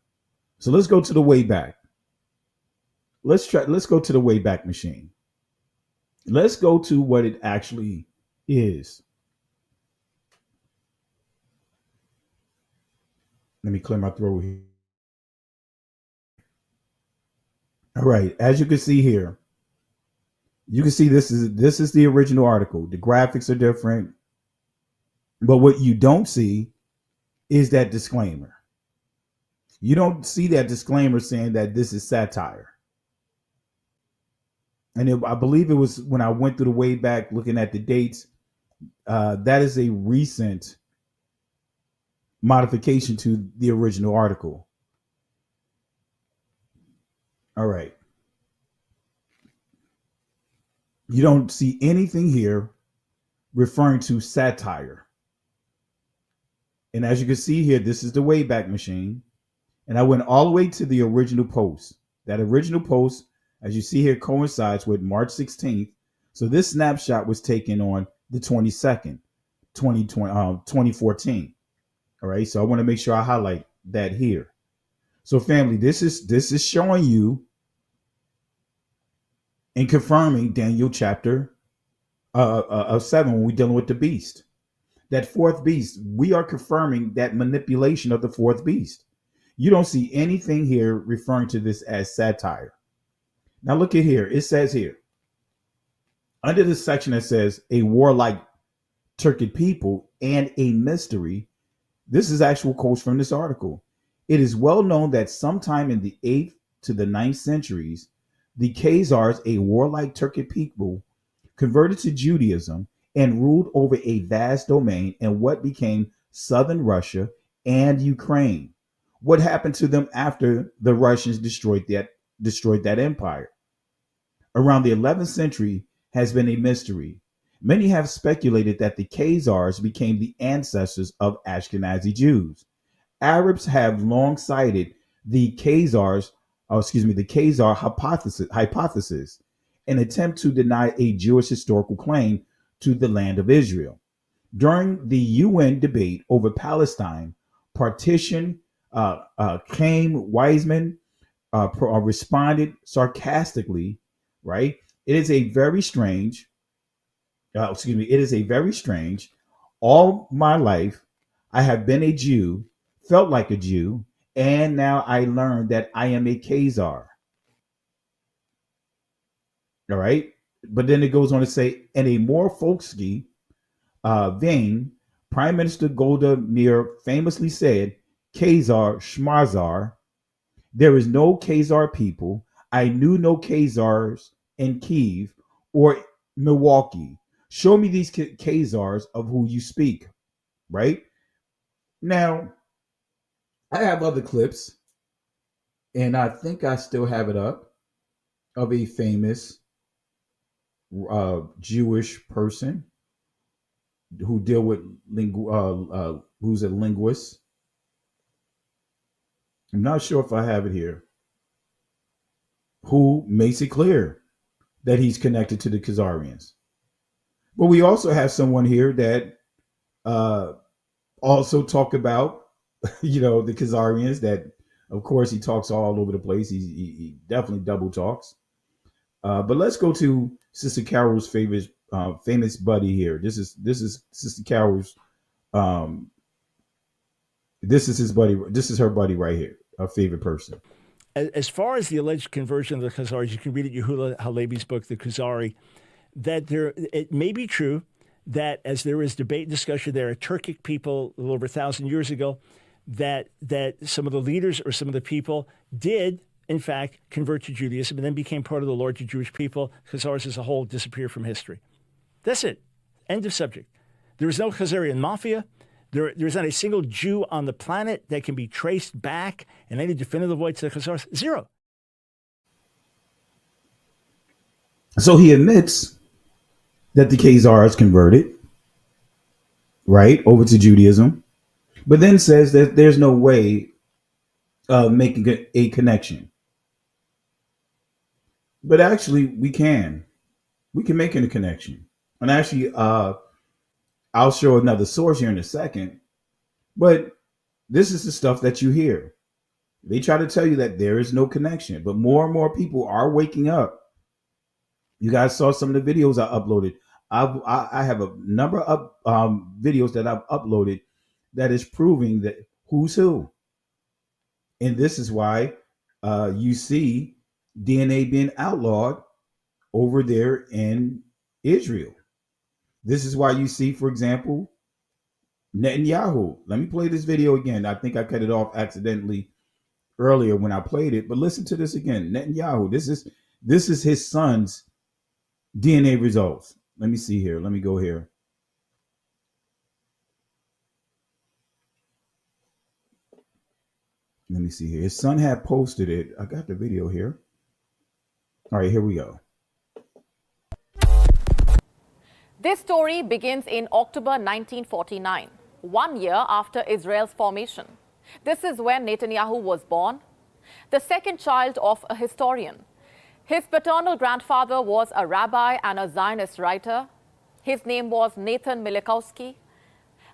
So let's go to the Wayback. Let's go to the Wayback Machine. Let's go to what it actually is. Let me clear my throat here. All right, as you can see here, you can see this is the original article. The graphics are different, but what you don't see is that disclaimer. You don't see that disclaimer saying that this is satire. And I believe it was when I went through the way back looking at the dates, that is a recent modification to the original article. All right. You don't see anything here referring to satire. And as you can see here, this is the Wayback Machine. And I went all the way to the original post. That original post, as you see here, coincides with March 16th. So this snapshot was taken on the 22nd, 2014. All right. So I want to make sure I highlight that here. So family, this is showing you and confirming Daniel chapter 7 when we're dealing with the beast. That fourth beast, we are confirming that manipulation of the fourth beast. You don't see anything here referring to this as satire. Now look at here. It says here, under the section that says a warlike Turkic people and a mystery, this is actual quotes from this article. It is well known that sometime in the 8th to the 9th centuries, the Khazars, a warlike Turkic people, converted to Judaism and ruled over a vast domain in what became southern Russia and Ukraine. What happened to them after the Russians destroyed that empire? Around the 11th century has been a mystery. Many have speculated that the Khazars became the ancestors of Ashkenazi Jews. Arabs have long cited the Khazar hypothesis, an attempt to deny a Jewish historical claim to the land of Israel. During the UN debate over Palestine, partition, Chaim Weizmann responded sarcastically, right? It is a very strange, all my life, I have been a Jew, felt like a Jew, and now I learned that I am a Khazar. All right. But then it goes on to say, in a more folksy vein, Prime Minister Golda Meir famously said, Khazar Shmazar, there is no Khazar people. I knew no Khazars in Kiev or Milwaukee. Show me these Khazars of who you speak, right? Now, I have other clips, and I think I still have it up, of a famous Jewish person who deal with who's a linguist. I'm not sure if I have it here. Who makes it clear that he's connected to the Khazarians. But we also have someone here that also talk about, the Khazarians. That, of course, he talks all over the place. He definitely double talks. But let's go to Sister Carol's famous buddy here. This is Sister Carol's. This is his buddy. This is her buddy right here, her favorite person. As far as the alleged conversion of the Khazaris, you can read it, Yehuda Halevi's book, The Khazari, that it may be true that as there is debate and discussion, there are Turkic people a little over 1,000 years ago that some of the leaders or some of the people did, in fact, convert to Judaism and then became part of the larger Jewish people. Khazars as a whole disappear from history. That's it. End of subject. There is no Khazarian mafia. There's not a single Jew on the planet that can be traced back in any definitive way to the source. Zero. So he admits that the Khazars converted, right, over to Judaism, but then says that there's no way of making a connection. But actually, we can make a connection. And actually, I'll show another source here in a second. But this is the stuff that you hear. They try to tell you that there is no connection, but more and more people are waking up. You guys saw some of the videos I uploaded. I have a number of videos that I've uploaded that is proving that who's who. And this is why you see DNA being outlawed over there in Israel. This is why you see, for example, Netanyahu. Let me play this video again. I think I cut it off accidentally earlier when I played it, but listen to this again. Netanyahu, this is his son's DNA results. Let me see here. Let me go here. Let me see here. His son had posted it. I got the video here. All right, here we go. This story begins in October 1949, 1 year after Israel's formation. This is when Netanyahu was born, the second child of a historian. His paternal grandfather was a rabbi and a Zionist writer. His name was Nathan Milikowski.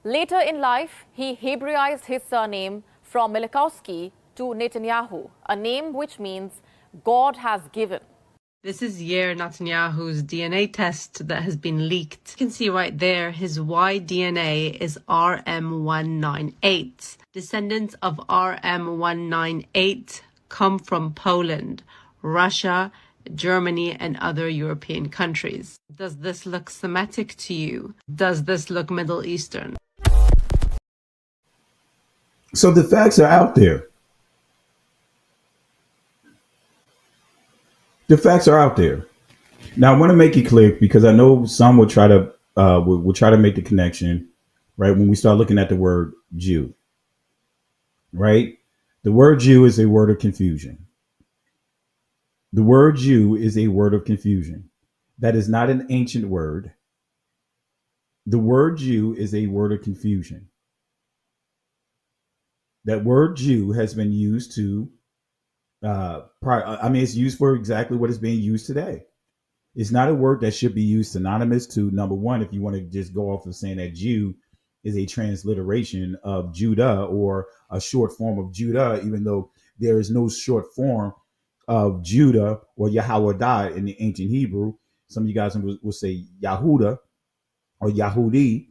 Later in life, he Hebraized his surname from Milikowski to Netanyahu, a name which means God has given. This is Yair Netanyahu's DNA test that has been leaked. You can see right there his Y DNA is RM198. Descendants of RM198 come from Poland, Russia, Germany, and other European countries. Does this look Semitic to you? Does this look Middle Eastern? So the facts are out there. The facts are out there. Now I want to make it clear because I know some will try to make the connection, right? When we start looking at the word Jew, right? The word Jew is a word of confusion. The word Jew is a word of confusion. That is not an ancient word. The word Jew is a word of confusion. That word Jew has been used to it's used for exactly what is being used today. It's not a word that should be used synonymous to, number one, if you want to just go off of saying that Jew is a transliteration of Judah or a short form of Judah, even though there is no short form of Judah or Yahweh in the ancient Hebrew. Some of you guys will say Yahuda or Yahudi.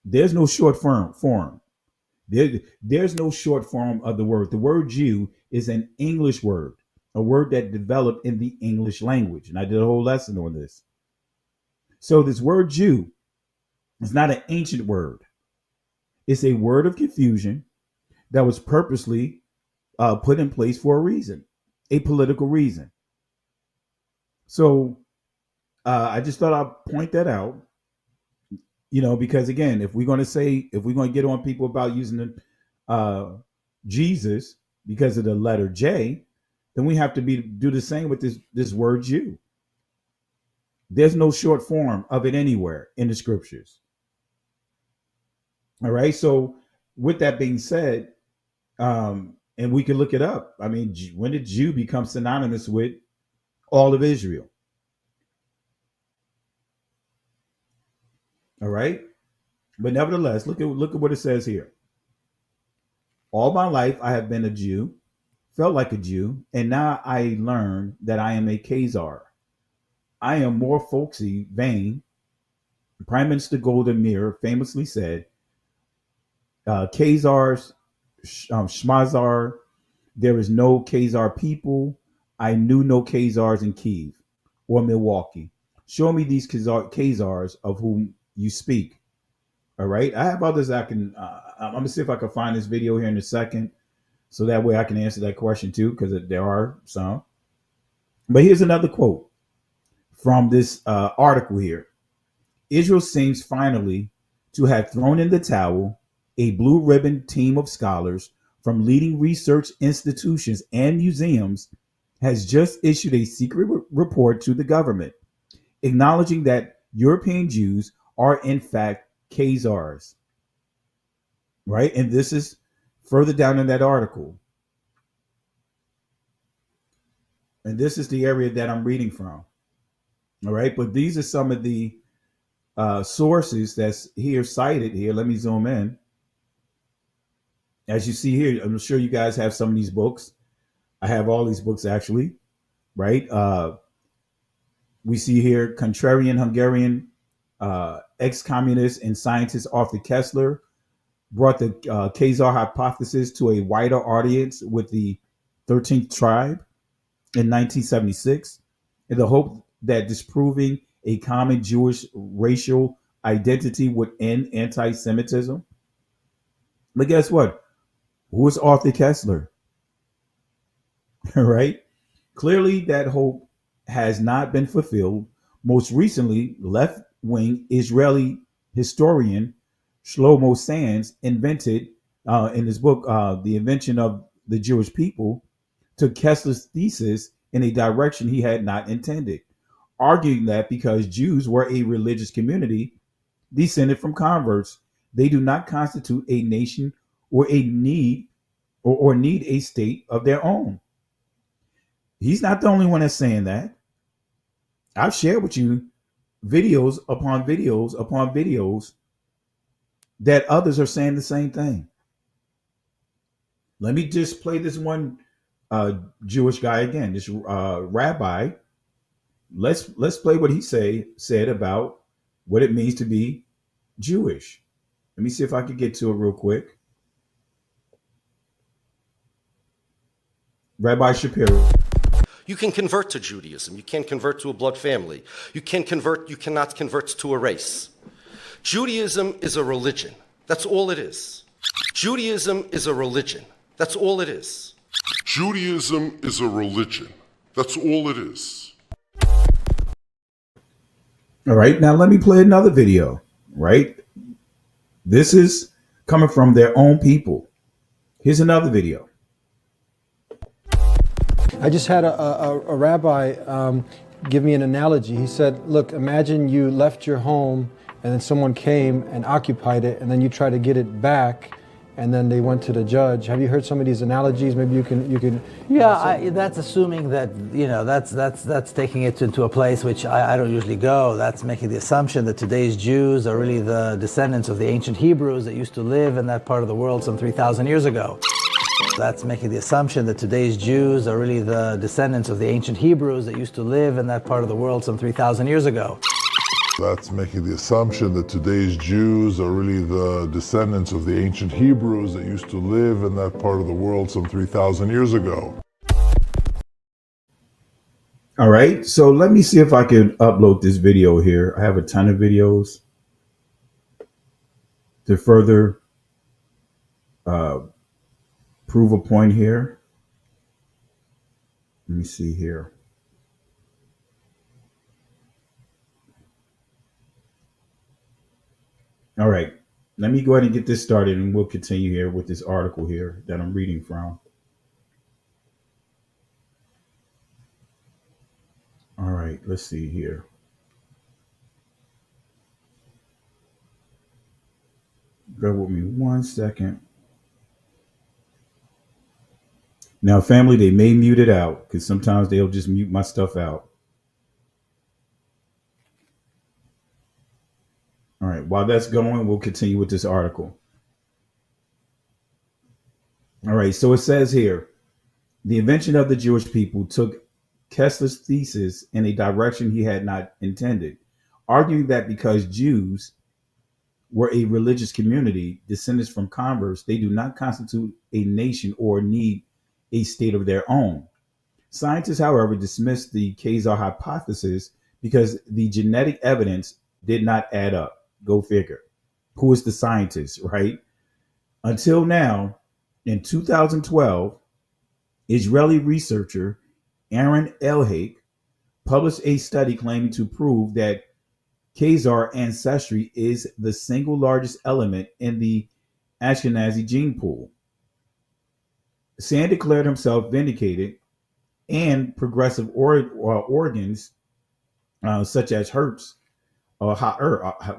There's no short form. There's no short form of the word. The word Jew is an English word, a word that developed in the English language. And I did a whole lesson on this. So this word Jew is not an ancient word. It's a word of confusion that was purposely put in place for a reason, a political reason. So I just thought I'd point that out. Because again, if we're going to get on people about using the Jesus because of the letter J, then we have to do the same with this word Jew. There's no short form of it anywhere in the scriptures. All right. So with that being said, and we can look it up. I mean, when did Jew become synonymous with all of Israel? All right. But nevertheless, look at what it says here. All my life I have been a Jew, felt like a Jew, and now I learn that I am a Khazar. I am more folksy, vain. Prime Minister Golden Mirror famously said, Khazars, Shmazar, there is no Khazar people. I knew no Khazars in Kiev or Milwaukee. Show me these Khazars of whom you speak. All right. I have others I can, I'm going to see if I can find this video here in a second. So that way I can answer that question too, because there are some. But here's another quote from this article here. Israel seems finally to have thrown in the towel a blue ribbon team of scholars from leading research institutions and museums has just issued a secret report to the government, acknowledging that European Jews are in fact Khazars. Right? And this is further down in that article. And this is the area that I'm reading from. All right. But these are some of the sources that's here cited here. Let me zoom in. As you see here, I'm sure you guys have some of these books. I have all these books actually, right? We see here contrarian Hungarian ex-communist and scientist Arthur Kessler brought the Khazar hypothesis to a wider audience with the 13th tribe in 1976 in the hope that disproving a common Jewish racial identity would end anti-Semitism. But guess what? Who is Arthur Kessler? Right? Clearly, that hope has not been fulfilled. Most recently, left-wing Israeli historian Shlomo Sands invented in his book, The Invention of the Jewish People, took Kessler's thesis in a direction he had not intended, arguing that because Jews were a religious community descended from converts, they do not constitute a nation or a need or need a state of their own. He's not the only one that's saying that. I've shared with you videos upon videos upon videos that others are saying the same thing. Let me just play this one Jewish guy again, this rabbi. Let's play what he said about what it means to be Jewish. Let me see if I can get to it real quick. Rabbi Shapiro. You can convert to Judaism. You can't convert to a blood family. You cannot convert to a race. Judaism is a religion. That's all it is. Judaism is a religion. That's all it is. Judaism is a religion. That's all it is. All right, now let me play another video, right? This is coming from their own people. Here's another video. I just had a rabbi give me an analogy. He said, look, imagine you left your home and then someone came and occupied it and then you try to get it back and then they went to the judge. Have you heard some of these analogies? Maybe you can. Yeah, that's assuming that, that's taking it into a place which I don't usually go. That's making the assumption that today's Jews are really the descendants of the ancient Hebrews that used to live in that part of the world some 3,000 years ago. That's making the assumption that today's Jews are really the descendants of the ancient Hebrews that used to live in that part of the world some 3,000 years ago. That's making the assumption that today's Jews are really the descendants of the ancient Hebrews that used to live in that part of the world some 3,000 years ago. All right, so let me see if I can upload this video here. I have a ton of videos to further prove a point here. Let me see here. All right, let me go ahead and get this started and we'll continue here with this article here that I'm reading from. All right, let's see here. Bear with me 1 second. Now, family, they may mute it out because sometimes they'll just mute my stuff out. All right, while that's going, we'll continue with this article. All right, so it says here, the invention of the Jewish people took Kessler's thesis in a direction he had not intended, arguing that because Jews were a religious community, descendants from converts, they do not constitute a nation or need a state of their own. Scientists, however, dismissed the Khazar hypothesis because the genetic evidence did not add up. Go figure. Who is the scientist, right? Until now, in 2012, Israeli researcher Aaron Elhaik published a study claiming to prove that Khazar ancestry is the single largest element in the Ashkenazi gene pool. Sand declared himself vindicated, and progressive organs such as Hertz or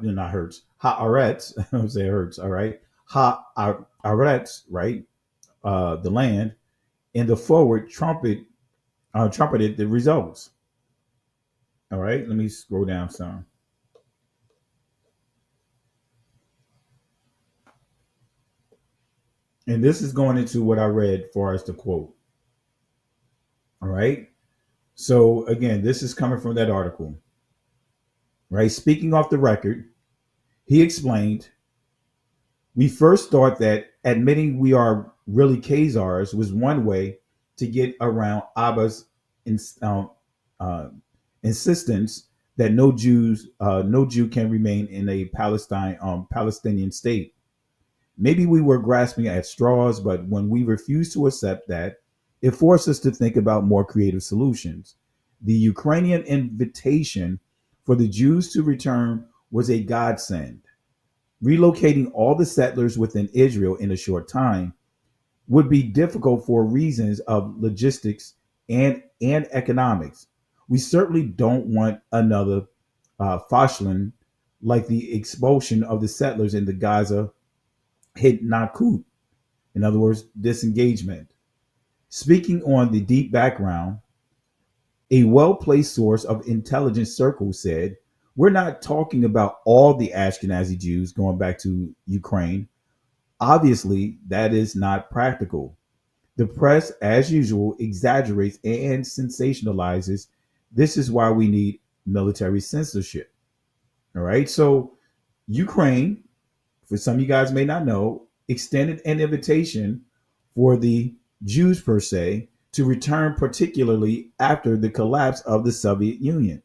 not Hertz, Haaretz, I don't say Hertz, all right, Haaretz, right, the land, and the forward trumpeted the results. All right, let me scroll down some. And this is going into what I read as far as the quote. All right. So again, this is coming from that article. Right. Speaking off the record, he explained, we first thought that admitting we are really Khazars was one way to get around Abba's insistence that no Jew can remain in a Palestinian state. Maybe we were grasping at straws, but when we refused to accept that, it forced us to think about more creative solutions. The Ukrainian invitation for the Jews to return was a godsend. Relocating all the settlers within Israel in a short time would be difficult for reasons of logistics and economics. We certainly don't want another Fashlan like the expulsion of the settlers in the Gaza hit Nakut. In other words, disengagement. Speaking on the deep background, a well-placed source of intelligence circles said, we're not talking about all the Ashkenazi Jews going back to Ukraine. Obviously, that is not practical. The press, as usual, exaggerates and sensationalizes. This is why we need military censorship. All right. So Ukraine, for some of you guys may not know, extended an invitation for the Jews per se to return, particularly after the collapse of the Soviet Union.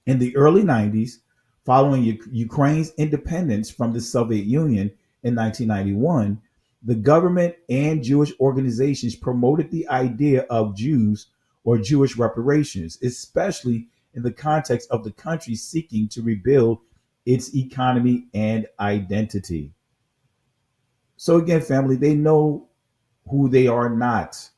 In the early 90s, following Ukraine's independence from the Soviet Union in 1991, the government and Jewish organizations promoted the idea of Jews or Jewish reparations, especially in the context of the country seeking to rebuild its economy and identity. So again, family, they know who they are not.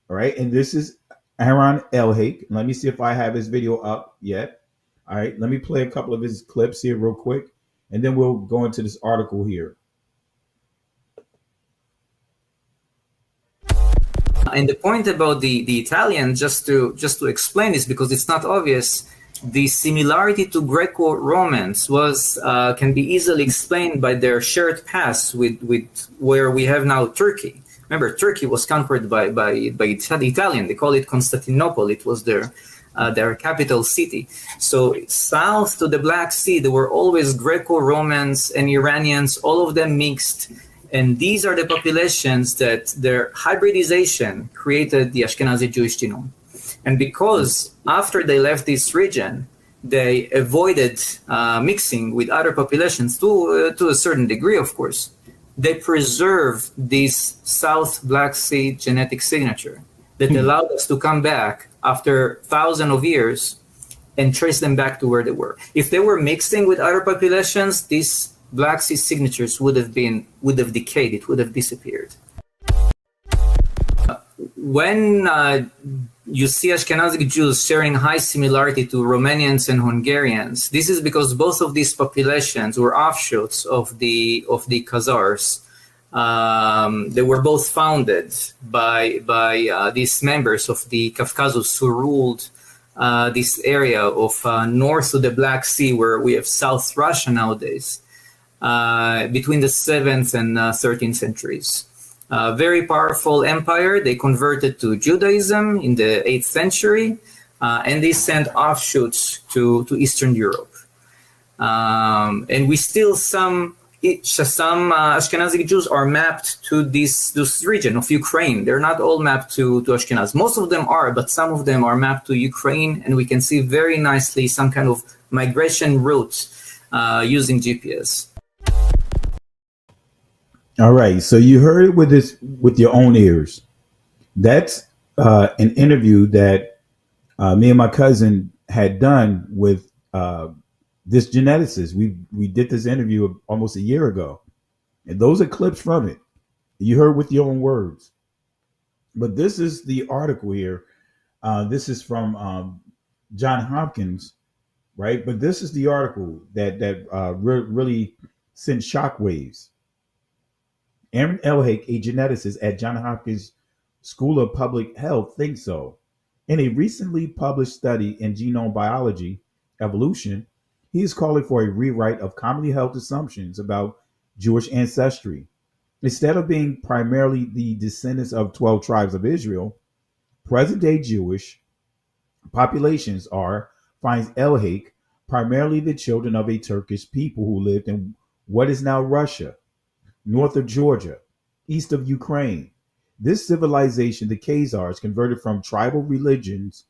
All right. And this is Aaron Elhake. Let me see if I have his video up yet. All right. Let me play a couple of his clips here real quick, and then we'll go into this article here. And the point about the Italian, just to explain this, because it's not obvious, the similarity to Greco-Romans was can be easily explained by their shared past with where we have now Turkey. Remember, Turkey was conquered by the Italian. They call it Constantinople. It was their capital city. So south to the Black Sea, there were always Greco-Romans and Iranians, all of them mixed. And these are the populations that their hybridization created the Ashkenazi Jewish genome. And because after they left this region, they avoided mixing with other populations to a certain degree, of course, they preserved this South Black Sea genetic signature that allowed us to come back after thousands of years and trace them back to where they were. If they were mixing with other populations, these Black Sea signatures would have decayed, it would have disappeared. When you see Ashkenazi Jews sharing high similarity to Romanians and Hungarians, this is because both of these populations were offshoots of the Khazars. They were both founded by these members of the Caucasus who ruled this area of north of the Black Sea, where we have South Russia nowadays, between the 7th and 13th centuries. Very powerful empire. They converted to Judaism in the 8th century, and they sent offshoots to Eastern Europe. And we still, some Ashkenazi Jews are mapped to this region of Ukraine. They're not all mapped to Ashkenaz. Most of them are, but some of them are mapped to Ukraine, and we can see very nicely some kind of migration routes using GPS. All right, so you heard it with your own ears. That's an interview that me and my cousin had done with this geneticist. We did this interview almost a year ago. And those are clips from it. You heard with your own words. But this is the article here. This is from John Hopkins, right? But this is the article that really sent shockwaves. Aaron Elhake, a geneticist at Johns Hopkins School of Public Health, thinks so. In a recently published study in genome biology, evolution, he is calling for a rewrite of commonly held assumptions about Jewish ancestry. Instead of being primarily the descendants of 12 tribes of Israel, present day Jewish populations are, finds Elhake, primarily the children of a Turkish people who lived in what is now Russia, north of Georgia, east of Ukraine. This civilization, the Khazars, converted from tribal religions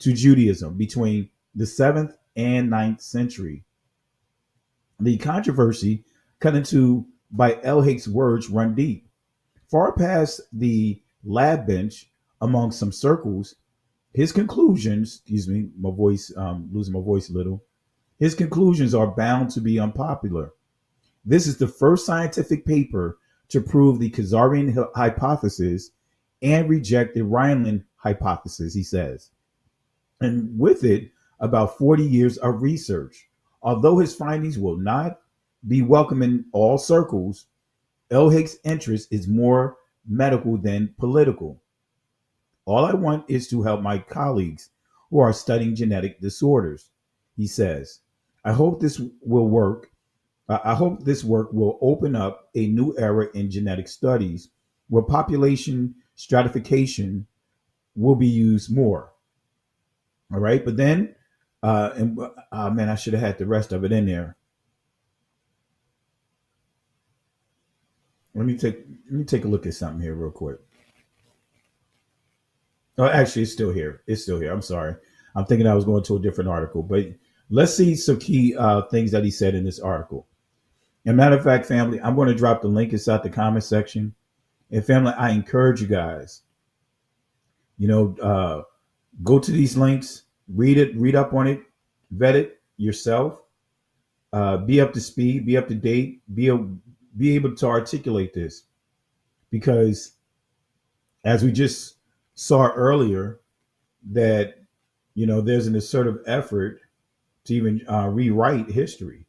to Judaism between the 7th and 9th century. The controversy cut into by Elhake's words run deep. Far past the lab bench among some circles, his conclusions, excuse me, my voice, losing my voice a little, his conclusions are bound to be unpopular. This is the first scientific paper to prove the Khazarian hypothesis and reject the Rhineland hypothesis, he says. And with it, about 40 years of research. Although his findings will not be welcome in all circles, Elhake's interest is more medical than political. All I want is to help my colleagues who are studying genetic disorders, he says. I hope this work will open up a new era in genetic studies where population stratification will be used more. All right, but then, man, I should have had the rest of it in there. Let me take a look at something here real quick. Oh, actually, it's still here. It's still here. I'm sorry. I'm thinking I was going to a different article, but let's see some key things that he said in this article. And matter of fact, family, I'm going to drop the link inside the comment section. And family, I encourage you guys, go to these links, read it, read up on it, vet it yourself, be up to speed, be up to date, be able to articulate this. Because as we just saw earlier, that, there's an assertive effort to even rewrite history.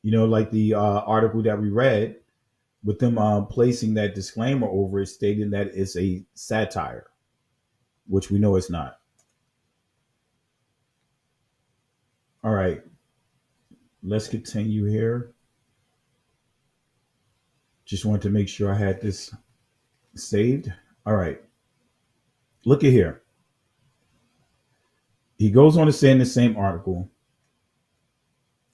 Like the article that we read, with them placing that disclaimer over it, stating that it's a satire, which we know it's not. All right, let's continue here. Just wanted to make sure I had this saved. All right, look at here. He goes on to say in the same article,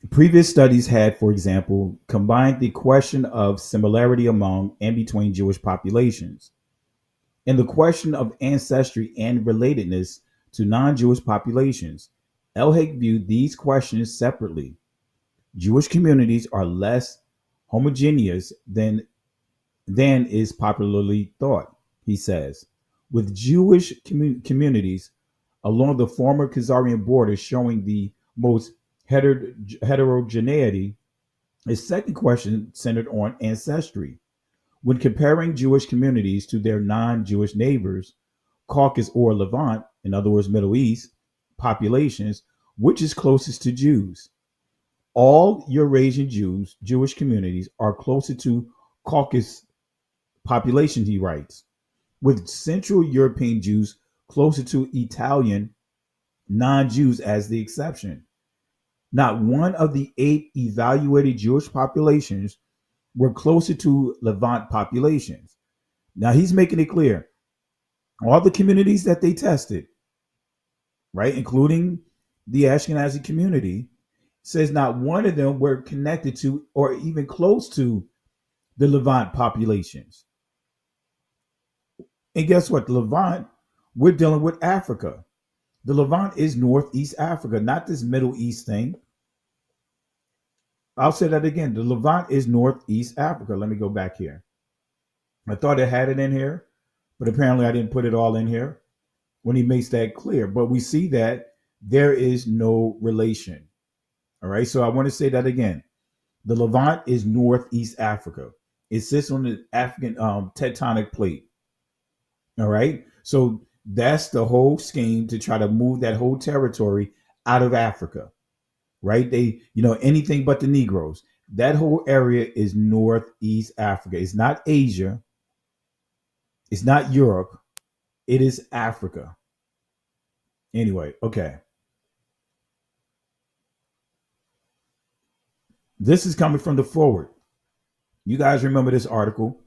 previous studies had, for example, combined the question of similarity among and between Jewish populations and the question of ancestry and relatedness to non-Jewish populations. Elhake viewed these questions separately. Jewish communities are less homogeneous than is popularly thought, he says, with Jewish communities along the former Khazarian border showing the most heterogeneity. His second question centered on ancestry. When comparing Jewish communities to their non-Jewish neighbors, Caucasus or Levant, in other words, Middle East populations, which is closest to Jews? All Eurasian Jewish communities are closer to Caucasus populations, he writes, with Central European Jews closer to Italian non-Jews as the exception. Not one of the 8 evaluated Jewish populations were closer to Levant populations. Now he's making it clear, all the communities that they tested, right, including the Ashkenazi community, says not one of them were connected to or even close to the Levant populations. And guess what? The Levant, we're dealing with Africa. The Levant is Northeast Africa, not this Middle East thing. I'll say that again. The Levant is Northeast Africa. Let me go back here. I thought I had it in here, but apparently I didn't put it all in here when he makes that clear. But we see that there is no relation. All right. So I want to say that again. The Levant is northeast Africa. It sits on the African tectonic plate. All right. So that's the whole scheme to try to move that whole territory out of Africa. Right. They, anything but the Negroes. That whole area is northeast Africa. It's not Asia. It's not Europe. It is Africa. Anyway, okay. This is coming from the forward. You guys remember this article.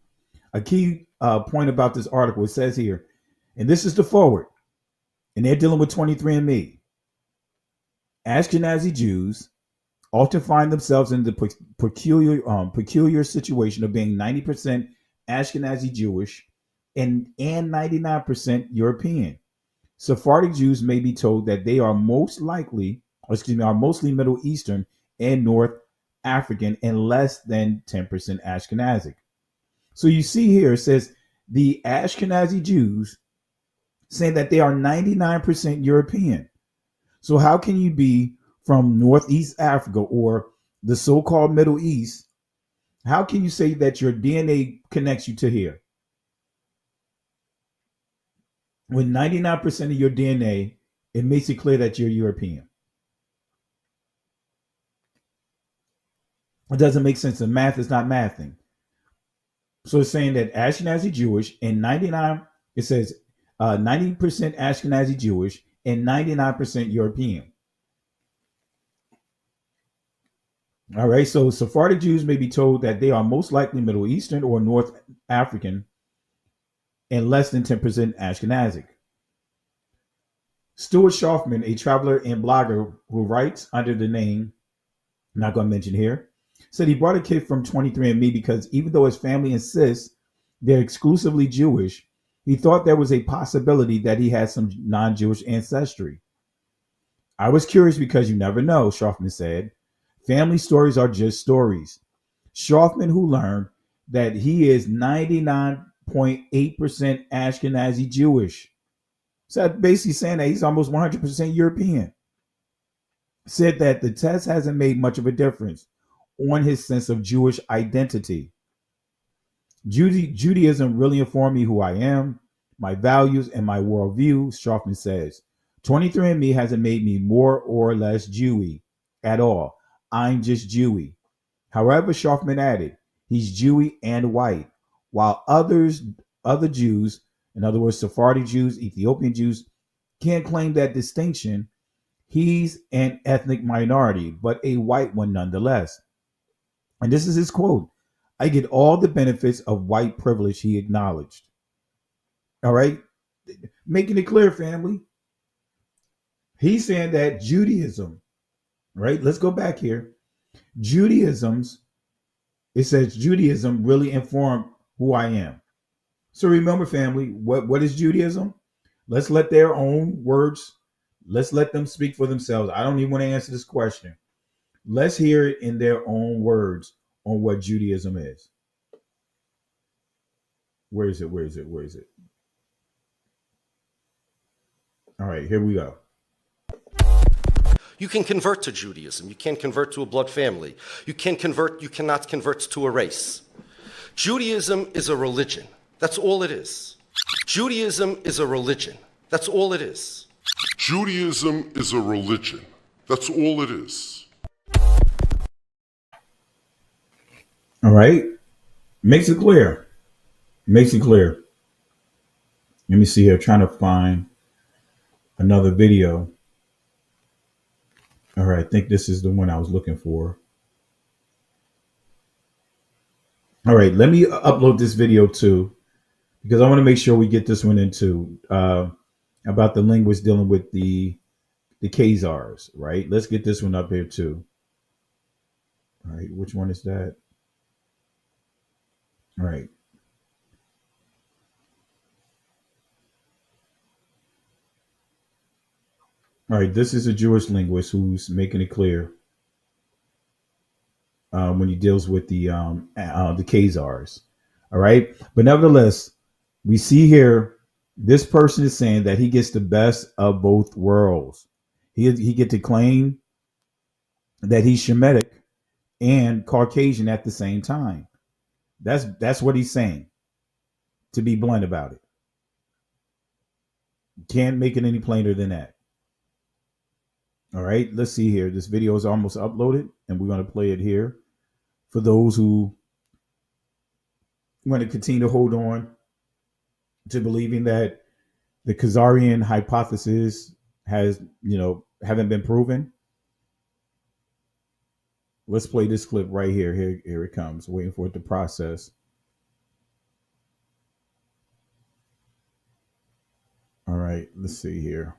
A key point about this article, it says here, and this is the forward, and they're dealing with 23andMe. Ashkenazi Jews often find themselves in the peculiar situation of being 90% Ashkenazi Jewish and 99% European. Sephardic Jews may be told that they are mostly Middle Eastern and North African and less than 10% Ashkenazic. So you see here, it says the Ashkenazi Jews saying that they are 99% European. So how can you be from Northeast Africa or the so-called Middle East? How can you say that your DNA connects you to here? When 99% of your DNA, it makes it clear that you're European. It doesn't make sense. The math is not mathing. So it's saying that Ashkenazi Jewish and 90% Ashkenazi Jewish and 99% European. All right, so Sephardic Jews may be told that they are most likely Middle Eastern or North African and less than 10% Ashkenazic. Stuart Schaufman, a traveler and blogger who writes under the name, I'm not going to mention here, said he brought a kid from 23andMe because even though his family insists they're exclusively Jewish, he thought there was a possibility that he had some non-Jewish ancestry. I was curious because you never know, Schaufman said. Family stories are just stories. Schaufman, who learned that he is 99.8% Ashkenazi Jewish, so basically saying that he's almost 100% European, said that the test hasn't made much of a difference on his sense of Jewish identity. Judaism really informed me who I am, my values, and my worldview, Schaufman says. 23andMe hasn't made me more or less Jewy at all. I'm just Jewy. However, Schaufman added, he's Jewy and white, while other Jews, in other words, Sephardi Jews, Ethiopian Jews, can't claim that distinction. He's an ethnic minority, but a white one nonetheless. And this is his quote. I get all the benefits of white privilege, he acknowledged. All right. Making it clear, family. He's saying that Judaism, right? Let's go back here. It says Judaism really informed who I am. So remember, family, what is Judaism? Let's let their own words, let's let them speak for themselves. I don't even want to answer this question. Let's hear it in their own words on what Judaism is. Where is it? All right, here we go. You can convert to Judaism. You can't convert to a blood family. You cannot convert to a race. Judaism is a religion. That's all it is. Judaism is a religion. That's all it is. Judaism is a religion. That's all it is. All right. Makes it clear. Let me see here. Trying to find another video. All right. I think this is the one I was looking for. All right. Let me upload this video too, because I want to make sure we get this one in too, about the linguists dealing with the Khazars, right? Let's get this one up here too. All right. Which one is that? All right. All right, this is a Jewish linguist who's making it clear when he deals with the Khazars. All right, but nevertheless, we see here this person is saying that he gets the best of both worlds. He get to claim that he's Shemitic and Caucasian at the same time. That's what he's saying, to be blunt about it. Can't make it any plainer than that. All right, let's see here. This video is almost uploaded, and we're going to play it here for those who want to continue to hold on to believing that the Khazarian hypothesis has, haven't been proven. Let's play this clip right here. Here it comes. Waiting for it to process. All right, let's see here.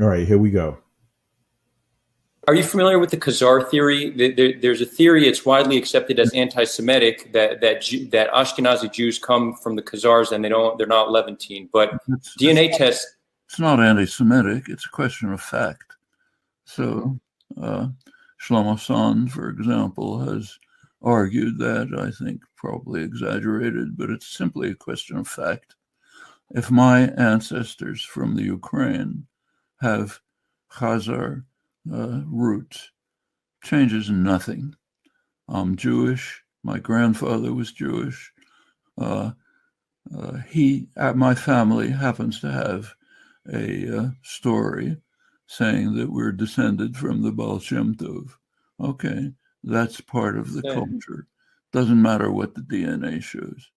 All right, here we go. Are you familiar with the Khazar theory? There's a theory, it's widely accepted as anti-Semitic, that Ashkenazi Jews come from the Khazars and they're not Levantine. But DNA tests. It's not anti-Semitic. It's a question of fact. So Shlomo Sand, for example, has argued that, I think probably exaggerated, but it's simply a question of fact. If my ancestors from the Ukraine have Khazar roots, changes nothing. I'm Jewish. My grandfather was Jewish. My family happens to have a story saying that we're descended from the Baal Shem Tov. Okay, that's part of the culture. Doesn't matter what the DNA shows.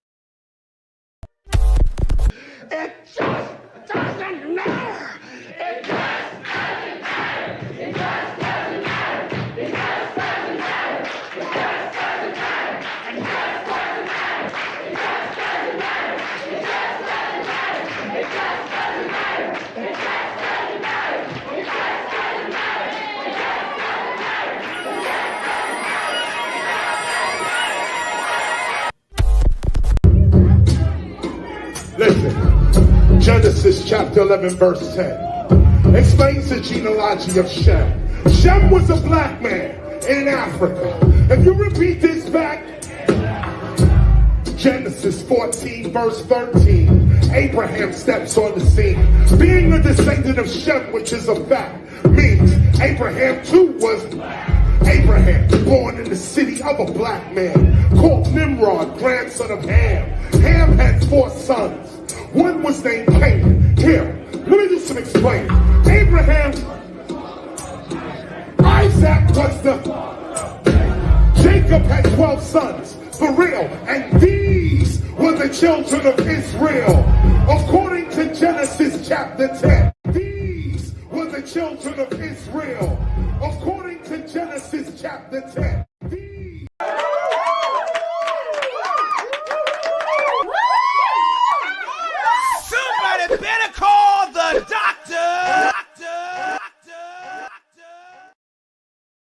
It just doesn't matter. It just doesn't matter. It just doesn't matter. It just doesn't matter. It just doesn't matter. It just doesn't matter. It just doesn't matter. It just doesn't matter. It just doesn't matter. It just doesn't matter. It just doesn't matter. It just doesn't matter. Listen, Genesis chapter 11 verse 10 explains the genealogy of Shem. Shem was a black man in Africa. If you repeat this back, Genesis 14 verse 13, Abraham steps on the scene. Being a descendant of Shem, which is a fact, means Abraham too was black. Abraham, born in the city of a black man, called Nimrod, grandson of Ham. Ham had 4 sons. One was named Canaan. Here, let me do some explaining. Abraham, Isaac was Jacob had 12 sons, for real, and these were the children of Israel. According to Genesis chapter 10, these were the children of Israel. According to Genesis chapter 10.